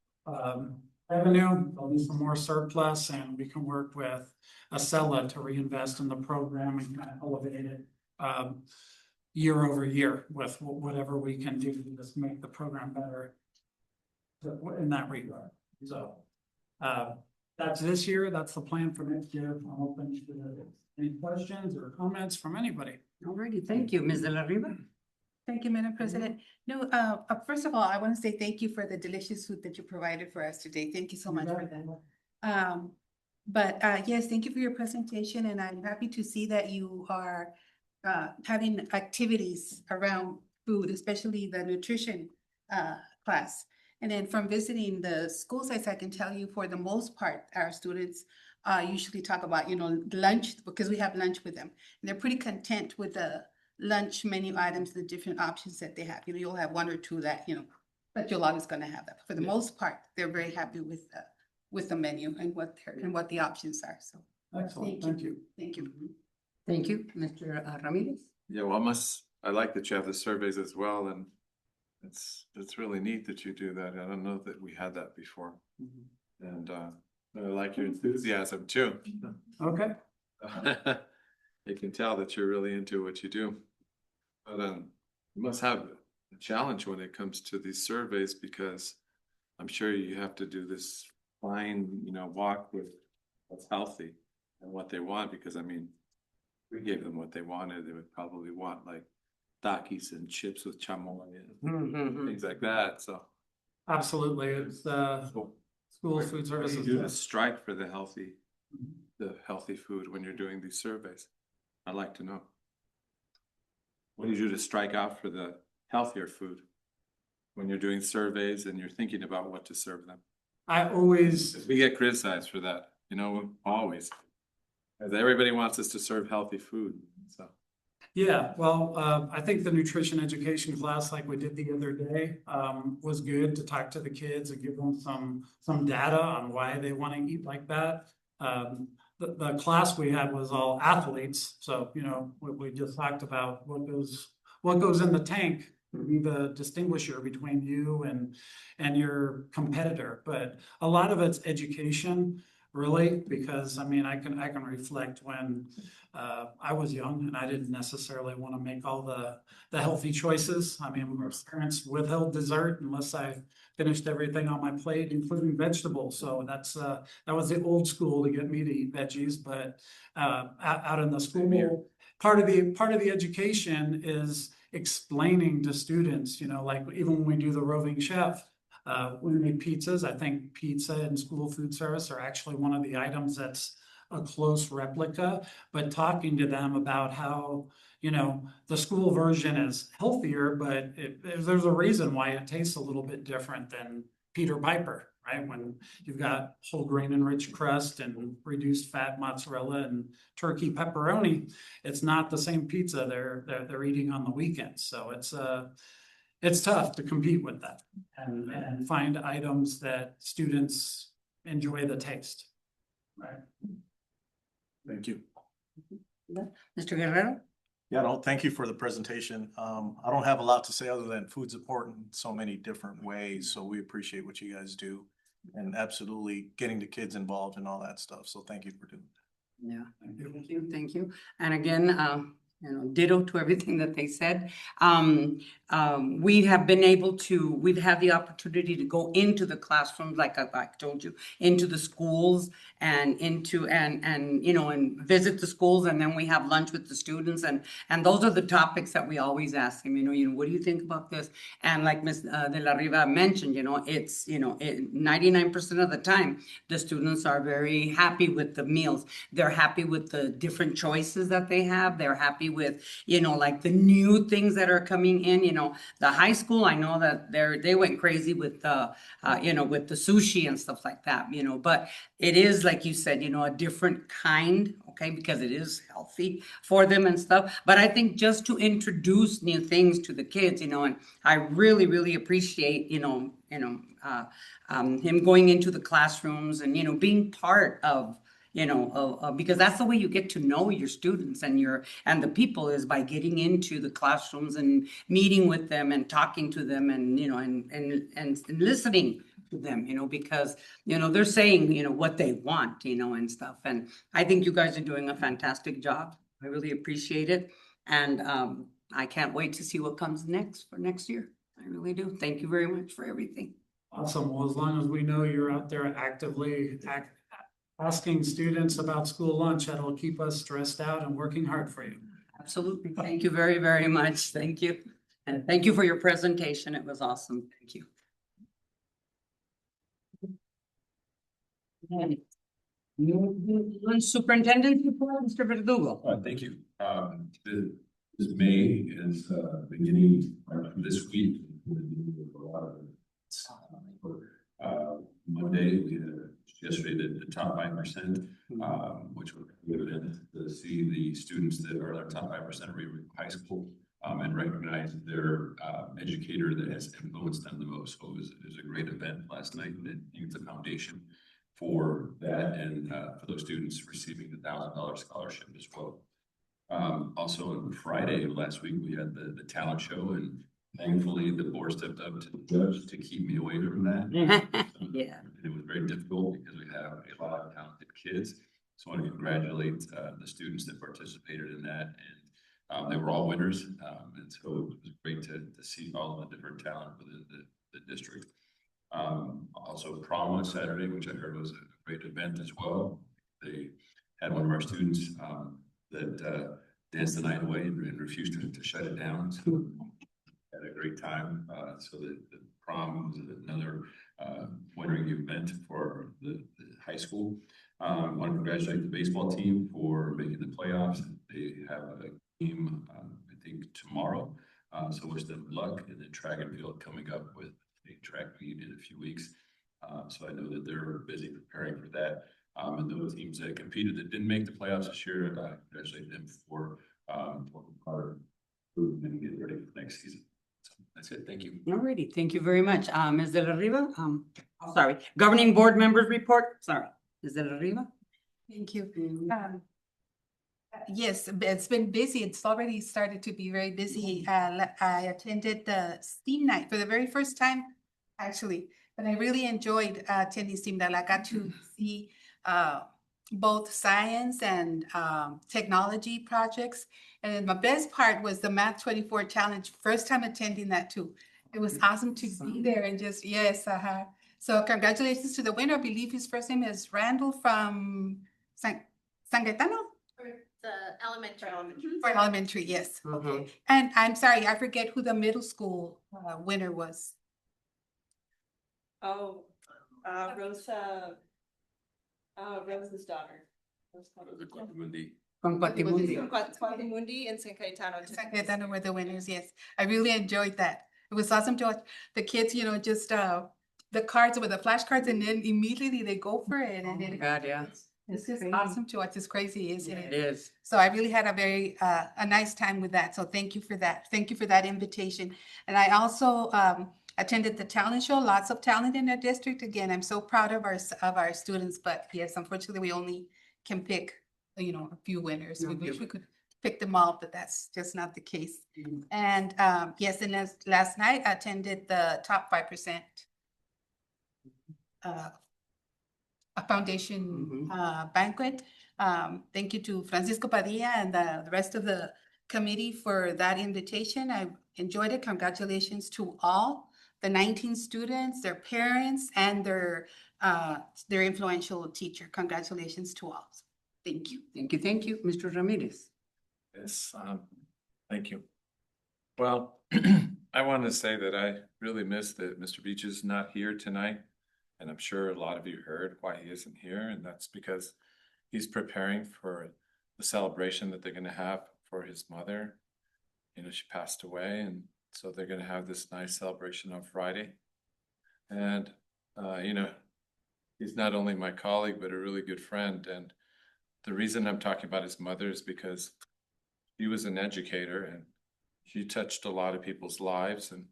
revenue, there'll be some more surplus, and we can work with Acela to reinvest in the program and kind of elevate it year over year with whatever we can do to just make the program better in that regard. So that's this year. That's the plan for next year. I'm open to any questions or comments from anybody. Alrighty, thank you, Ms. De La Riva. Thank you, Madam President. No, first of all, I want to say thank you for the delicious food that you provided for us today. Thank you so much for that. But yes, thank you for your presentation, and I'm happy to see that you are having activities around food, especially the nutrition class. And then from visiting the school sites, I can tell you for the most part, our students usually talk about, lunch, because we have lunch with them. And they're pretty content with the lunch menu items, the different options that they have. You'll have one or two that, but you're always going to have that. For the most part, they're very happy with the menu and what the options are. So excellent. Thank you. Thank you. Thank you, Mr. Ramirez. Yeah, well, I like that you have the surveys as well, and it's really neat that you do that. I don't know that we had that before. And I like your enthusiasm too. Okay. You can tell that you're really into what you do. But you must have a challenge when it comes to these surveys, because I'm sure you have to do this fine, walk with what's healthy and what they want, because I mean, we gave them what they wanted. They would probably want like Takis and chips with chamoy and things like that. So absolutely, it's school food services. What do you do to strike for the healthy food when you're doing these surveys? I'd like to know. What do you do to strike out for the healthier food when you're doing surveys and you're thinking about what to serve them? We get criticized for that, always. Because everybody wants us to serve healthy food. So Yeah, well, I think the nutrition education class, like we did the other day, was good to talk to the kids and give them some data on why they want to eat like that. The class we had was all athletes, so, you know, we just talked about what goes in the tank would be the distinguisher between you and your competitor. But a lot of it's education, really, because I mean, I can reflect when I was young and I didn't necessarily want to make all the healthy choices. I mean, my parents withheld dessert unless I finished everything on my plate, including vegetables. So that was the old school to get me to eat veggies. But out in the school, part of the education is explaining to students, you know, like even when we do the roving chef, we make pizzas. I think pizza and school food service are actually one of the items that's a close replica, but talking to them about how, you know, the school version is healthier, but there's a reason why it tastes a little bit different than Peter Piper, right? When you've got whole grain enriched crust and reduced fat mozzarella and turkey pepperoni, it's not the same pizza they're eating on the weekends. So it's tough to compete with that and find items that students enjoy the taste. Right. Thank you. Mr. Guerrero? Yeah, no, thank you for the presentation. I don't have a lot to say other than food's important in so many different ways. So we appreciate what you guys do and absolutely getting the kids involved and all that stuff. So thank you for doing that. Yeah, thank you. And again, you know, ditto to everything that they said. We have been able to, we've had the opportunity to go into the classrooms, like I told you, into the schools and into, and, you know, and visit the schools. And then we have lunch with the students. And those are the topics that we always ask them, you know, what do you think about this? And like Ms. De La Riva mentioned, you know, it's, you know, 99% of the time, the students are very happy with the meals. They're happy with the different choices that they have. They're happy with, you know, like the new things that are coming in. You know, the high school, I know that they went crazy with the, you know, with the sushi and stuff like that, you know, but it is, like you said, you know, a different kind, okay, because it is healthy for them and stuff. But I think just to introduce new things to the kids, you know, and I really, really appreciate, you know, him going into the classrooms and, you know, being part of, you know, because that's the way you get to know your students and the people, is by getting into the classrooms and meeting with them and talking to them and, you know, and listening to them, you know, because, you know, they're saying, you know, what they want, you know, and stuff. And I think you guys are doing a fantastic job. I really appreciate it. And I can't wait to see what comes next for next year. I really do. Thank you very much for everything. Awesome. Well, as long as we know you're out there actively asking students about school lunch, that'll keep us stressed out and working hard for you. Absolutely. Thank you very, very much. Thank you. And thank you for your presentation. It was awesome. Thank you. Superintendent report, Mr. Verdugo. Thank you. This May is beginning this week. Monday, we had yesterday the top 5%, which was a good event to see the students that are our top 5% of Rio High School and recognize their educator that has influenced them the most. So it was a great event last night, and it's a foundation for that and for those students receiving the $1,000 scholarship as well. Also on Friday last week, we had the talent show, and thankfully the board stepped up to the judge to keep me away from that. Yeah. And it was very difficult because we have a lot of talented kids. So I want to congratulate the students that participated in that, and they were all winners. And so it was great to see all of the different talent within the district. Also prom on Saturday, which I heard was a great event as well. They had one of our students that danced the night away and refused to shut it down. So had a great time. So the prom was another winnering event for the high school. I want to congratulate the baseball team for making the playoffs. They have a game, I think, tomorrow. So wish them luck. And then track and field coming up with a track meet in a few weeks. So I know that they're busy preparing for that. And those teams that competed that didn't make the playoffs this year, I congratulate them for our food and get ready for next season. So that's it. Thank you. Alrighty, thank you very much. Ms. De La Riva, sorry, governing board members report, sorry, Ms. De La Riva? Thank you. Yes, it's been busy. It's already started to be very busy. I attended the STEAM night for the very first time, actually, but I really enjoyed attending STEAM night. I got to see both science and technology projects. And my best part was the Math 24 challenge, first time attending that too. It was awesome to be there and just, yes, so congratulations to the winner. I believe his first name is Randall from San Gaetano? The elementary. For elementary, yes. Mhm. Okay. And I'm sorry, I forget who the middle school winner was. Oh, Rosa, Rosa's daughter. From Guatimundi. Mundi and San Cayetano. San Gaetano were the winners, yes. I really enjoyed that. It was awesome to watch the kids, you know, just the cards with the flashcards and then immediately they go for it. And then God, yeah. it's just awesome to watch. It's crazy, isn't It it? is. So I really had a very, a nice time with that. So thank you for that. Thank you for that invitation. And I also attended the talent show, lots of talent in our district. Again, I'm so proud of our students, but yes, unfortunately, we only can pick, you know, a few winners. We wish we could pick them all, but that's just not the case. And yes, and last night I attended the top 5% a foundation banquet. Thank you to Francisco Padilla and the rest of the committee for that invitation. I enjoyed it. Congratulations to all the 19 students, their parents, and their influential teacher. Congratulations to all. Thank you. Thank you, thank you. Mr. Ramirez. Yes, thank you. Well, I want to say that I really miss that Mr. Beach is not here tonight. And I'm sure a lot of you heard why he isn't here, and that's because he's preparing for the celebration that they're going to have for his mother. You know, she passed away, and so they're going to have this nice celebration on Friday. And, you know, he's not only my colleague, but a really good friend. And the reason I'm talking about his mother is because he was an educator and she touched a lot of people's lives, and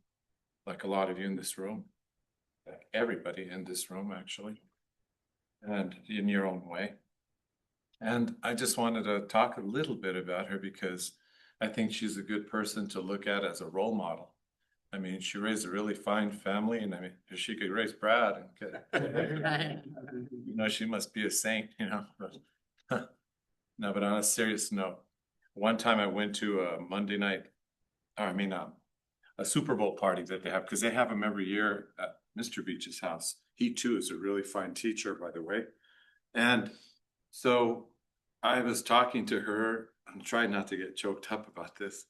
like a lot of you in this room, like everybody in this room actually, and in your own way. And I just wanted to talk a little bit about her because I think she's a good person to look at as a role model. I mean, she raised a really fine family, and I mean, if she could raise Brad and get, you know, she must be a saint, you know. But no, but on a serious note, one time I went to a Monday night, a Super Bowl party that they have, because they have them every year at Mr. Beach's house. He too is a really fine teacher, by the way. And so I was talking to her. I'm trying not to get choked up about this,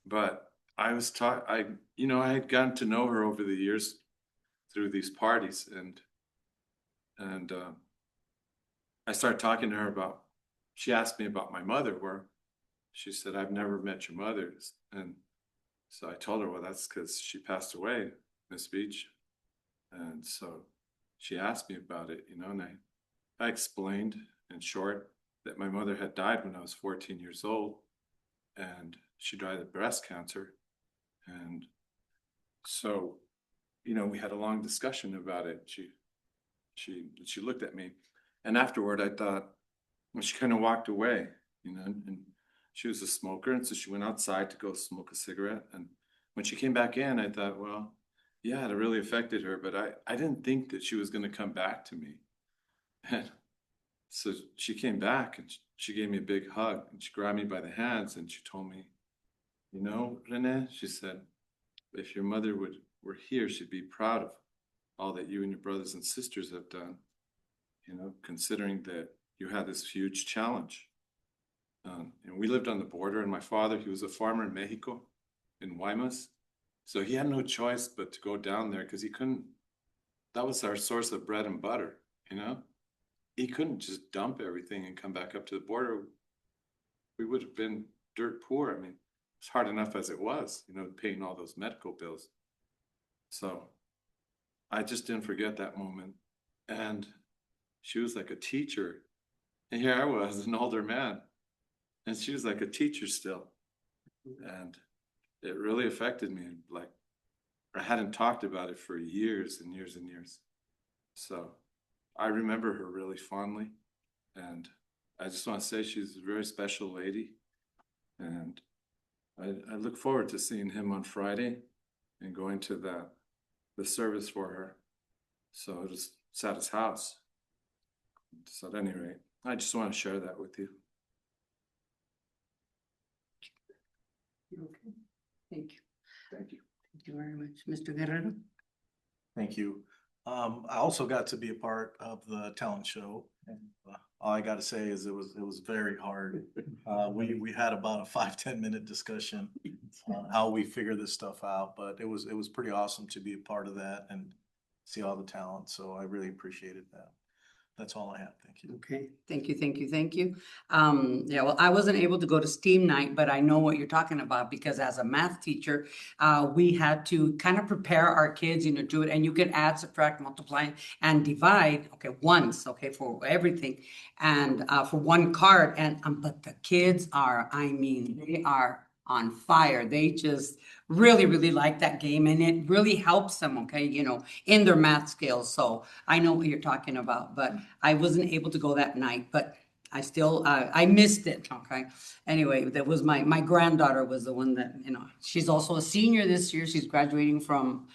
but I had gotten to know her over the years through these parties, and I started talking to her about. She asked me about my mother, where she said, "I've never met your mother," and so I told her, "Well, that's because she passed away, Miss Beach," and so she asked me about it, you know, and I explained in short that my mother had died when I was 14 years old, and she died of breast cancer. And so, you know, we had a long discussion about it. She looked at me, and afterward I thought, well, she kind of walked away, you know, and she was a smoker, and so she went outside to go smoke a cigarette. And when she came back in, I thought, well, yeah, it really affected her, but I didn't think that she was going to come back to me. And so she came back and she gave me a big hug, and she grabbed me by the hands and she told me, you know, Rene, she said, if your mother were here, she'd be proud of all that you and your brothers and sisters have done, you know, considering that you had this huge challenge. And we lived on the border, and my father, he was a farmer in Mexico, in Guaymas. So he had no choice but to go down there because he couldn't, that was our source of bread and butter, you know? He couldn't just dump everything and come back up to the border. We would have been dirt poor. I mean, it's hard enough as it was, you know, paying all those medical bills. So I just didn't forget that moment. And she was like a teacher. And here I was, an older man. And she was like a teacher still. And it really affected me, like, I hadn't talked about it for years and years and years. So I remember her really fondly. And I just want to say she's a very special lady. And I look forward to seeing him on Friday and going to the service for her. So it's at his house. So at any rate, I just want to share that with you. Okay, thank you. Thank you. Thank you very much. Mr. Guerrero? Thank you. I also got to be a part of the talent show, and all I gotta say is it was very hard. We had about a 5-10 minute discussion on how we figure this stuff out, but it was pretty awesome to be a part of that and see all the talent. So I really appreciated that. That's all I have. Thank you. Okay, thank you, thank you, thank you. Yeah, well, I wasn't able to go to STEAM night, but I know what you're talking about because as a math teacher, we had to kind of prepare our kids, do it, and you can add, subtract, multiply, and divide, okay, once, okay, for everything, and for one card, and but the kids are, they are on fire. They just really, really like that game, and it really helps them, okay, in their math skills. So I know what you're talking about, but I wasn't able to go that night, but I still, I missed it, okay? Anyway, that was my granddaughter was the one that, she's also a senior this year. She's graduating from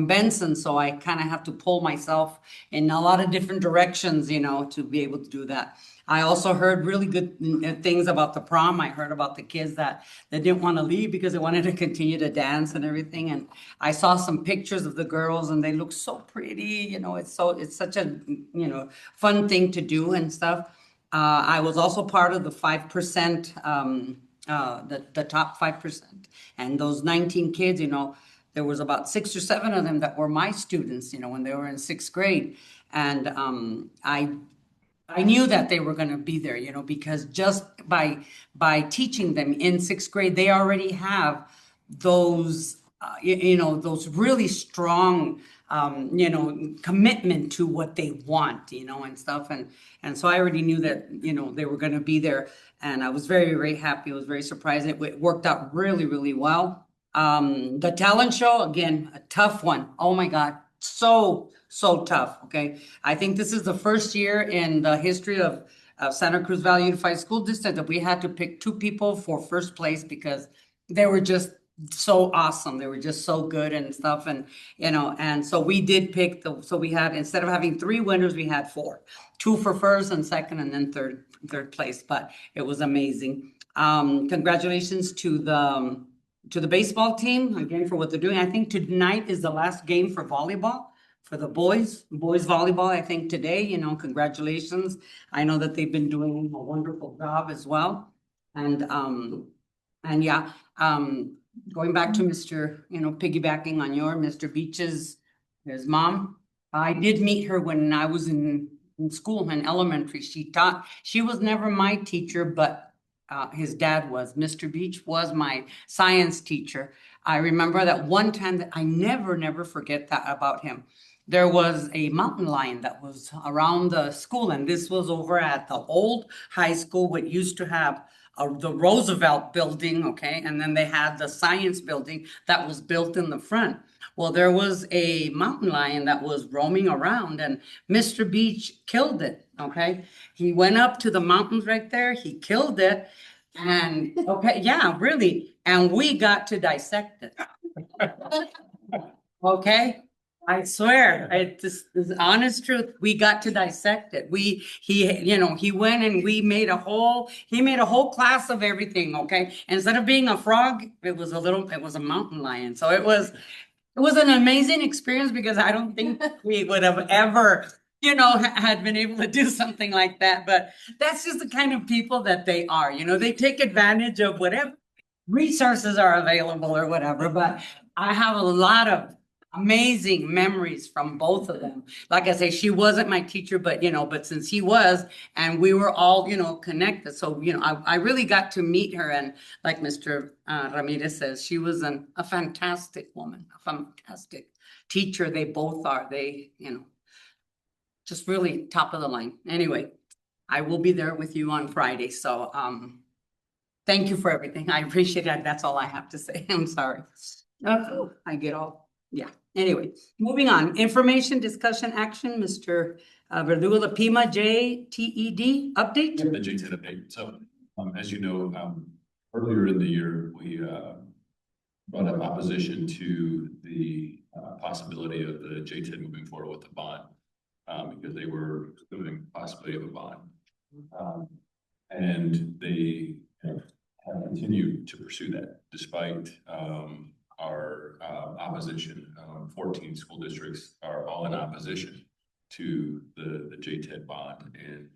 Benson, so I kind of have to pull myself in a lot of different directions, to be able to do that. I also heard really good things about the prom. I heard about the kids that didn't want to leave because they wanted to continue to dance and everything. And I saw some pictures of the girls and they look so pretty. It's such a, fun thing to do and stuff. I was also part of the 5%, the top 5%. And those 19 kids, there was about 6 or 7 of them that were my students, when they were in 6th grade. And I knew that they were going to be there, because just by teaching them in 6th grade, they already have those, those really strong, commitment to what they want, and stuff. And so I already knew that, they were going to be there. And I was very, very happy. I was very surprised. It worked out really, really well. The talent show, again, a tough one. Oh my God. So tough. Okay. I think this is the first year in the history of Santa Cruz Valley Unified School District that we had to pick 2 people for first place because they were just so awesome. They were just so good and stuff. And, and so we did pick so we had, instead of having 3 winners, we had 4, 2 for first and second, and then third place. But it was amazing. Congratulations to the baseball team again for what they're doing. I think tonight is the last game for volleyball. For the boys volleyball, I think today, congratulations. I know that they've been doing a wonderful job as well. And yeah, going back to Mr., piggybacking on Mr. Beach's, his mom, I did meet her when I was in school, in elementary. She was never my teacher, but his dad was. Mr. Beach was my science teacher. I remember that one time that I never forget that about him. There was a mountain lion that was around the school, and this was over at the old high school, what used to have the Roosevelt building, okay? And then they had the science building that was built in the front. Well, there was a mountain lion that was roaming around, and Mr. Beach killed it, okay? He went up to the mountains right there, he killed it, and, okay, yeah, really, and we got to dissect it. Okay? I swear, this is honest truth. We got to dissect it. He went and he made a whole class of everything. Okay. Instead of being a frog, it was a mountain lion. So it was an amazing experience because I don't think we would have ever, had been able to do something like that. But that's just the kind of people that they are. They take advantage of whatever resources are available or whatever. But I have a lot of amazing memories from both of them. Like I say, she wasn't my teacher, but since he was, and we were all, connected. So, I really got to meet her. And like Mr. Ramirez says, she was a fantastic woman, a fantastic teacher. They both are. They, just really top of the line. Anyway, I will be there with you on Friday. So, Thank you for everything. I appreciate that. That's all I have to say. I'm sorry. I get all, yeah. Anyway, moving on. Information, discussion, action, Mr. Verdugo, the Pima JTED update? The JTED update. So, as you know, earlier in the year, we, brought up opposition to the, possibility of the JTED moving forward with the bond, because they were assuming possibility of a bond. And they have continued to pursue that despite, our, opposition. 14 school districts are all in opposition to the JTED bond, and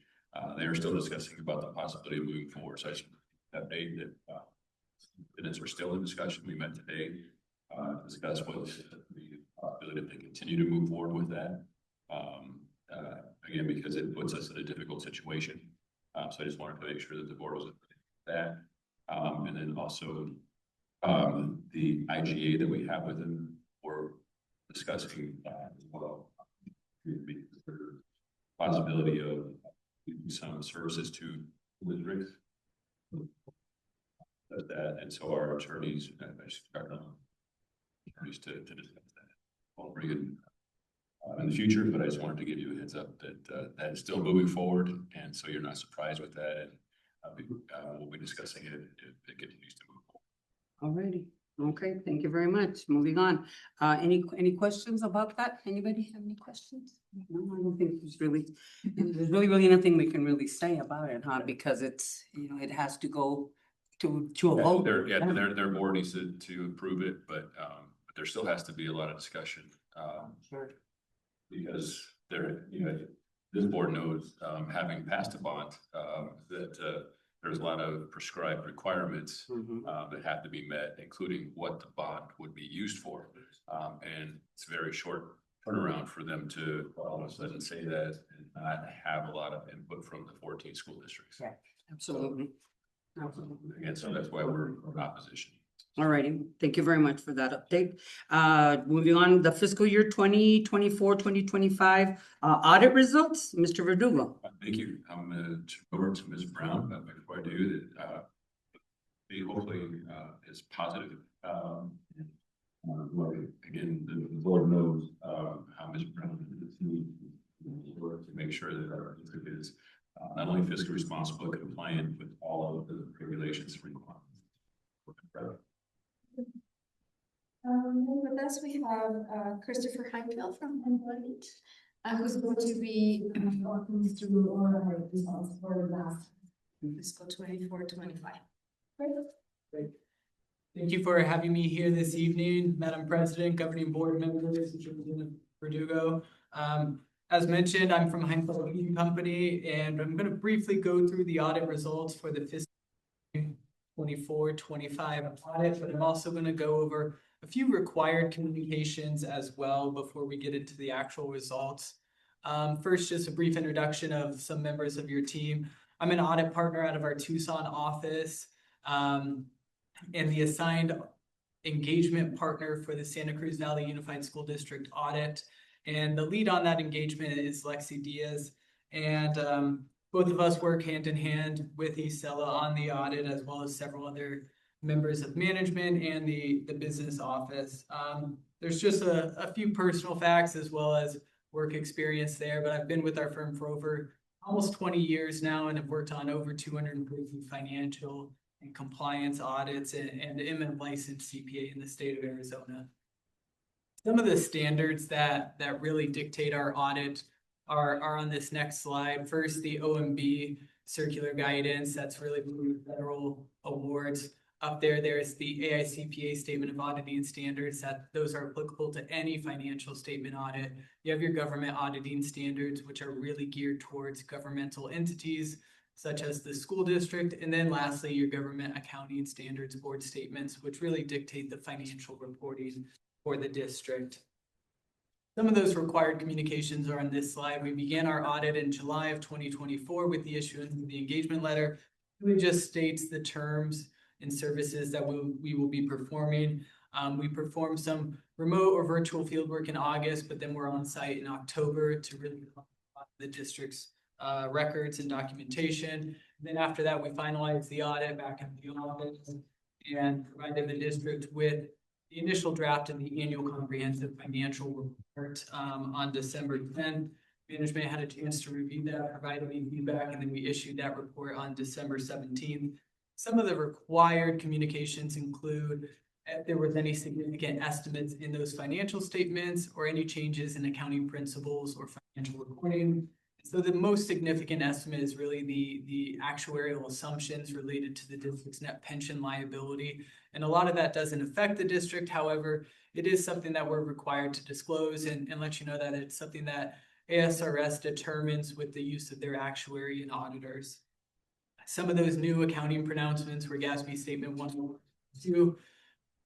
they are still discussing about the possibility of moving forward. So I just update that minutes are still in discussion. We met today, discuss what the possibility if they continue to move forward with that. Again, because it puts us in a difficult situation. So I just wanted to make sure that the board was that. And then also the IGA that we have with them, we're discussing that as well. Possibility of some services to districts. That, and so our attorneys, attorneys to discuss that. I'll bring it in the future, but I just wanted to give you a heads up that that is still moving forward, and so you're not surprised with that. And we'll be discussing it if it continues to move forward. Alrighty. Okay, thank you very much. Moving on. Any questions about that? Anybody have any questions? No, I don't think there's really nothing we can really say about it, huh? Because it's, you know, it has to go to a vote. Their board needs to approve it, but there still has to be a lot of discussion. Sure. Because there, you know, this board knows, having passed a bond, that there's a lot of prescribed requirements that have to be met, including what the bond would be used for. And it's a very short turnaround for them to all of a sudden say that and not have a lot of input from the 14 school districts. Yeah, absolutely. Absolutely. Again, so that's why we're in opposition. All righty. Thank you very much for that update. Moving on, the fiscal year 2024-2025 audit results, Mr. Verdugo. Thank you. I'm going to turn over to Ms. Brown, but before I do that, hopefully is positive. Again, the board knows how Ms. Brown work to make sure that our district is not only fiscally responsible, but compliant with all of the regulations required. With us, we have Christopher Heinfeld from Employment, who's going to be walking us through all of our results for the last fiscal 24-25. Great. Thank you for having me here this evening, Madam President, governing board members, Superintendent Verdugo. As mentioned, I'm from Heinfeld Heating Company, and I'm going to briefly go through the audit results for the fiscal 24-25 audit, but I'm also going to go over a few required communications as well before we get into the actual results. First, just a brief introduction of some members of your team. I'm an audit partner out of our Tucson office, and the assigned engagement partner for the Santa Cruz Valley Unified School District audit. And the lead on that engagement is Lexi Diaz. And both of us work hand in hand with Isela on the audit, as well as several other members of management and the business office. There's just a few personal facts as well as work experience there, but I've been with our firm for over almost 20 years now and have worked on over 250 financial and compliance audits and am a licensed CPA in the state of Arizona. Some of the standards that really dictate our audit are on this next slide. First, the OMB circular guidance, that's really federal awards. Up there's the AICPA statement of auditing standards, that those are applicable to any financial statement audit. You have your government auditing standards, which are really geared towards governmental entities, such as the school district. And then lastly, your government accounting standards board statements, which really dictate the financial reporting for the district. Some of those required communications are on this slide. We began our audit in July of 2024 with the issuance of the engagement letter. It just states the terms and services that we will be performing. We performed some remote or virtual fieldwork in August, but then we're on site in October to really the district's records and documentation. Then after that, we finalized the audit back in the office and provided the district with the initial draft of the annual comprehensive financial report on December 10th. Management had a chance to review that, provide any feedback, and then we issued that report on December 17th. Some of the required communications include if there was any significant estimates in those financial statements or any changes in accounting principles or financial reporting. So the most significant estimate is really the actuarial assumptions related to the district's net pension liability. And a lot of that doesn't affect the district. However, it is something that we're required to disclose and let you know that it's something that ASRS determines with the use of their actuary and auditors. Some of those new accounting pronouncements were GASB Statement 102.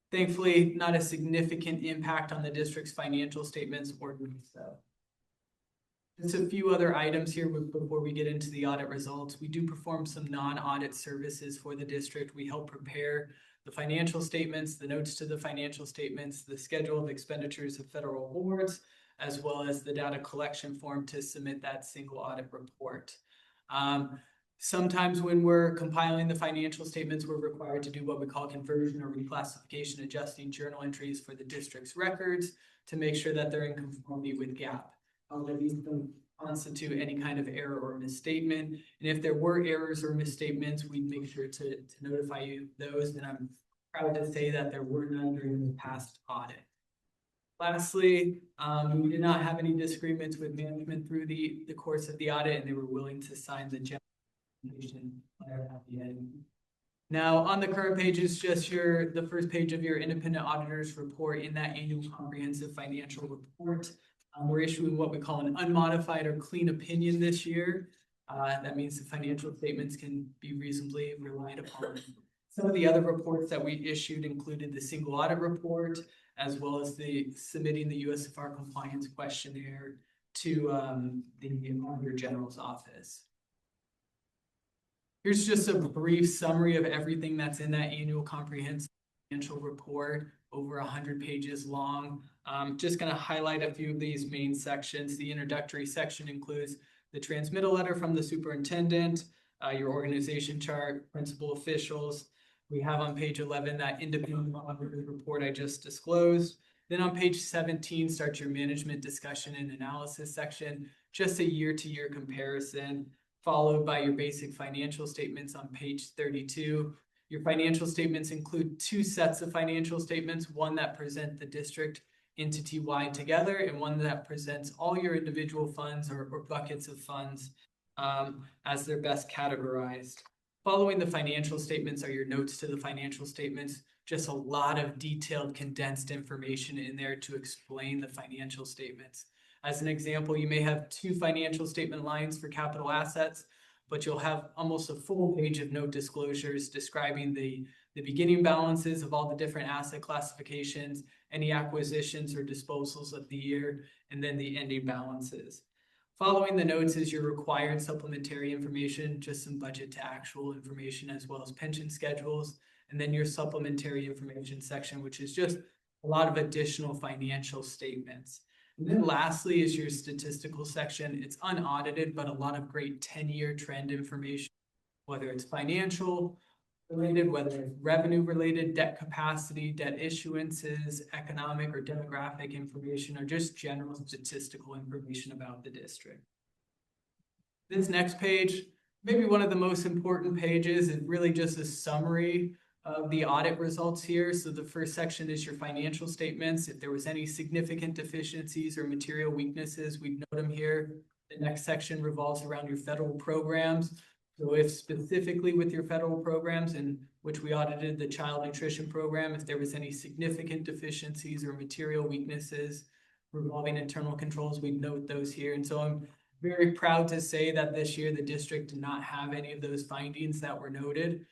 Thankfully, not a significant impact on the district's financial statements or so. Just a few other items here before we get into the audit results. We do perform some non-audit services for the district. We help prepare the financial statements, the notes to the financial statements, the schedule of expenditures of federal awards, as well as the data collection form to submit that single audit report. Sometimes when we're compiling the financial statements, we're required to do what we call conversion or reclassification, adjusting journal entries for the district's records to make sure that they're in conformity with GAAP. These don't constitute any kind of error or misstatement. And if there were errors or misstatements, we'd make sure to notify you those. And I'm proud to say that there were none during the past audit. Lastly, we did not have any disagreements with management through the course of the audit, and they were willing to sign the general letter at the end. Now, on the current page is just the first page of your independent auditor's report in that annual comprehensive financial report. We're issuing what we call an unmodified or clean opinion this year. That means the financial statements can be reasonably relied upon. Some of the other reports that we issued included the single audit report, as well as submitting the USFR compliance questionnaire to the Auditor General's office. Here's just a brief summary of everything that's in that annual comprehensive financial report, over 100 pages long. Just going to highlight a few of these main sections. The introductory section includes the transmittal letter from the superintendent, your organization chart, principal officials. We have on page 11 that independent auditor report I just disclosed. Then on page 17 starts your management discussion and analysis section, just a year-to-year comparison, followed by your basic financial statements on page 32. Your financial statements include two sets of financial statements, one that present the district entity-wide together and one that presents all your individual funds or buckets of funds as they're best categorized. Following the financial statements are your notes to the financial statements, just a lot of detailed condensed information in there to explain the financial statements. As an example, you may have two financial statement lines for capital assets, but you'll have almost a full page of note disclosures describing the beginning balances of all the different asset classifications, any acquisitions or disposals of the year, and then the ending balances. Following the notes is your required supplementary information, just some budget to actual information, as well as pension schedules, and then your supplementary information section, which is just a lot of additional financial statements. And then lastly is your statistical section. It's unaudited, but a lot of great 10-year trend information, whether it's financial related, whether it's revenue related, debt capacity, debt issuances, economic or demographic information, or just general statistical information about the district. This next page, maybe one of the most important pages, is really just a summary of the audit results here. So the first section is your financial statements. If there was any significant deficiencies or material weaknesses, we'd note them here. The next section revolves around your federal programs. So if specifically with your federal programs, in which we audited the child nutrition program, if there was any significant deficiencies or material weaknesses revolving internal controls, we'd note those here. And so I'm very proud to say that this year the district did not have any of those findings that were noted.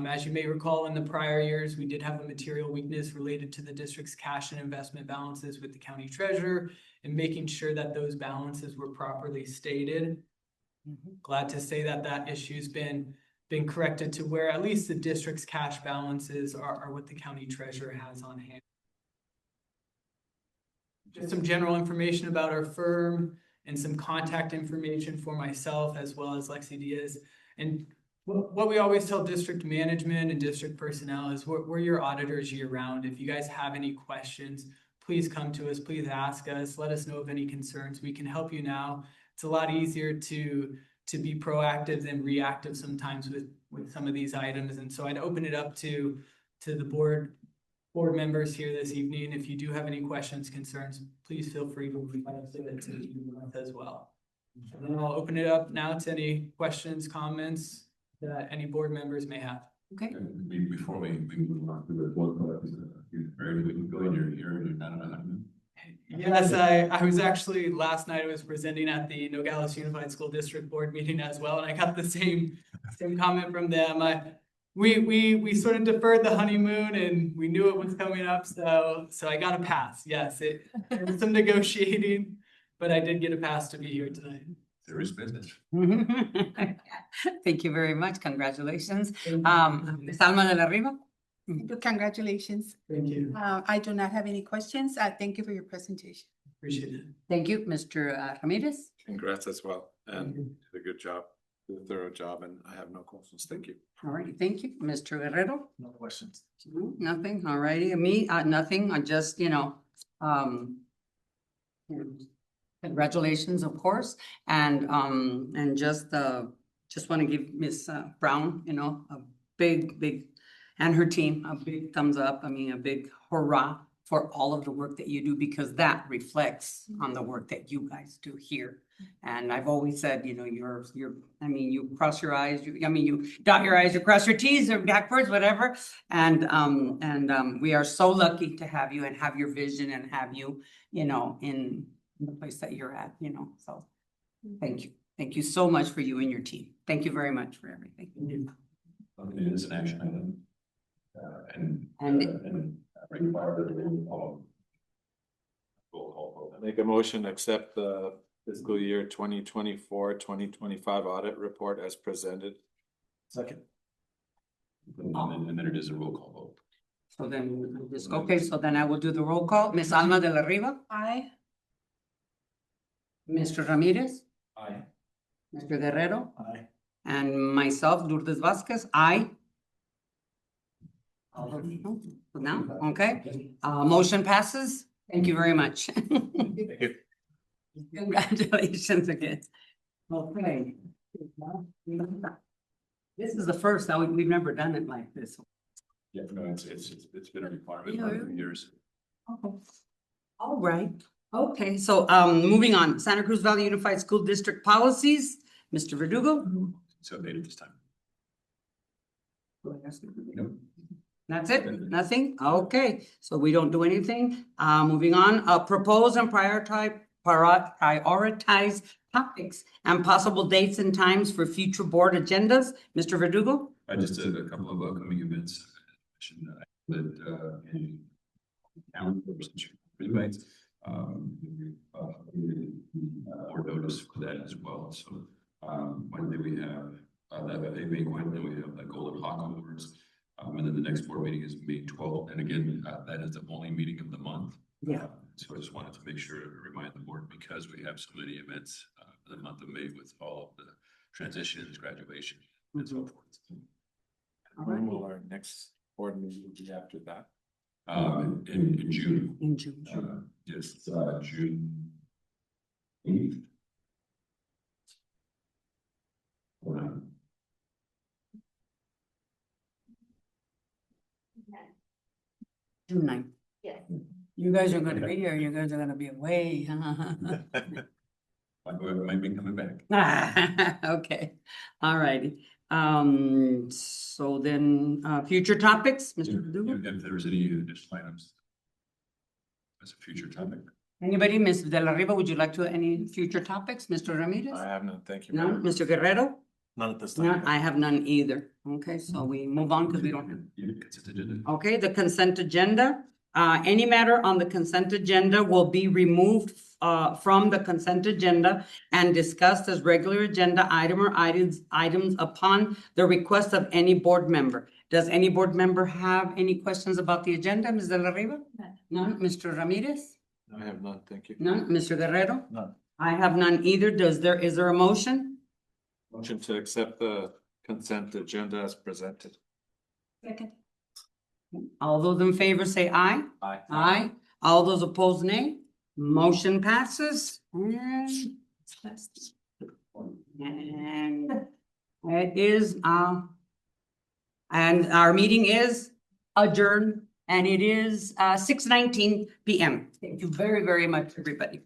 As you may recall, in the prior years, we did have a material weakness related to the district's cash and investment balances with the county treasurer and making sure that those balances were properly stated. Glad to say that that issue's been corrected to where at least the district's cash balances are what the county treasurer has on hand. Just some general information about our firm and some contact information for myself as well as Lexi Diaz. And what we always tell district management and district personnel is we're your auditors year round. If you guys have any questions, please come to us, please ask us, let us know of any concerns. We can help you now. It's a lot easier to be proactive than reactive sometimes with some of these items. And so I'd open it up to the board members here this evening. If you do have any questions, concerns, please feel free to reach out to us as well. And then I'll open it up now to any questions, comments that any board members may have. Okay. Before we move on to the one, Mary, we can go in you're not on a honeymoon. Yes, I was actually, last night I was presenting at the Nogales Unified School District Board meeting as well, and I got the same comment from them. We sort of deferred the honeymoon and we knew it was coming up, so I got a pass. Yes, there was some negotiating, but I did get a pass to be here tonight. There is business. Thank you very much. Congratulations. Ms. Alma de la Riva? Congratulations. Thank you. I do not have any questions. Thank you for your presentation. Appreciate it. Thank you, Mr. Ramirez. Congrats as well, and did a good job, did a thorough job, and I have no questions. Thank you. All righty, thank you. Mr. Guerrero? No questions. Nothing, all righty. Me, nothing. I just, congratulations, of course. And just want to give Miss Brown, a big, and her team, a big thumbs up. I mean, a big hurrah for all of the work that you do, because that reflects on the work that you guys do here. And I've always said, you cross your I's, you dot your I's, you cross your T's or backwards, whatever. And we are so lucky to have you and have your vision and have you, in the place that you're at, so thank you. Thank you so much for you and your team. Thank you very much for everything. It is an action item. And require the roll call vote. I make a motion to accept the fiscal year 2024-2025 audit report as presented. Second. And then it is a roll call vote. So then, so then I will do the roll call. Ms. Alma de la Riva? Aye. Mr. Ramirez? Aye. Mr. Guerrero? Aye. And myself, Lourdes Vasquez, aye. Now, okay, motion passes. Thank you very much. Thank you. Congratulations again. Okay. This is the first, now we've never done it like this. Yeah, no, it's been a requirement for years. All right, okay, so moving on, Santa Cruz Valley Unified School District policies, Mr. Verdugo. So updated this time. Nope. That's it? Nothing? Okay, so we don't do anything. Moving on, propose and prioritize topics and possible dates and times for future board agendas. Mr. Verdugo? Just a couple of upcoming events. That in town invites, or notice for that as well. So Monday we have that big one, then we have the Golden Hawk Awards. And then the next board meeting is May 12th. And again, that is the only meeting of the month. Yeah. So I just wanted to make sure to remind the board, because we have so many events for the month of May with all of the transitions, graduation, and so forth. When will our next board meeting be after that? In June. In June. Yes, June 8th. June 9th. Yes. You guys are gonna be here, you guys are gonna be away. I might be coming back. Okay, all righty. So then, future topics, Mr. Verdugo? If there's any additional items as a future topic. Anybody, Ms. De La Riva, would you like to, any future topics, Mr. Ramirez? I have none, thank you. No, Mr. Guerrero? None at this None, time. I have none either. Okay, so we move on because we don't have. Consent agenda. Okay, the consent agenda. Any matter on the consent agenda will be removed from the consent agenda and discussed as regular agenda item or items upon the request of any board member. Does any board member have any questions about the agenda, Ms. De La Riva? None. Mr. Ramirez? I have none, thank you. None. Mr. Guerrero? None. I have none either. Is there a motion? Motion to accept the Consent agenda as presented. Second. All those in favor say aye. Aye. Aye. All those opposed, nay. Motion passes. And it is, and our meeting is adjourned, and it is 6:19 PM. Thank you very, very much, everybody.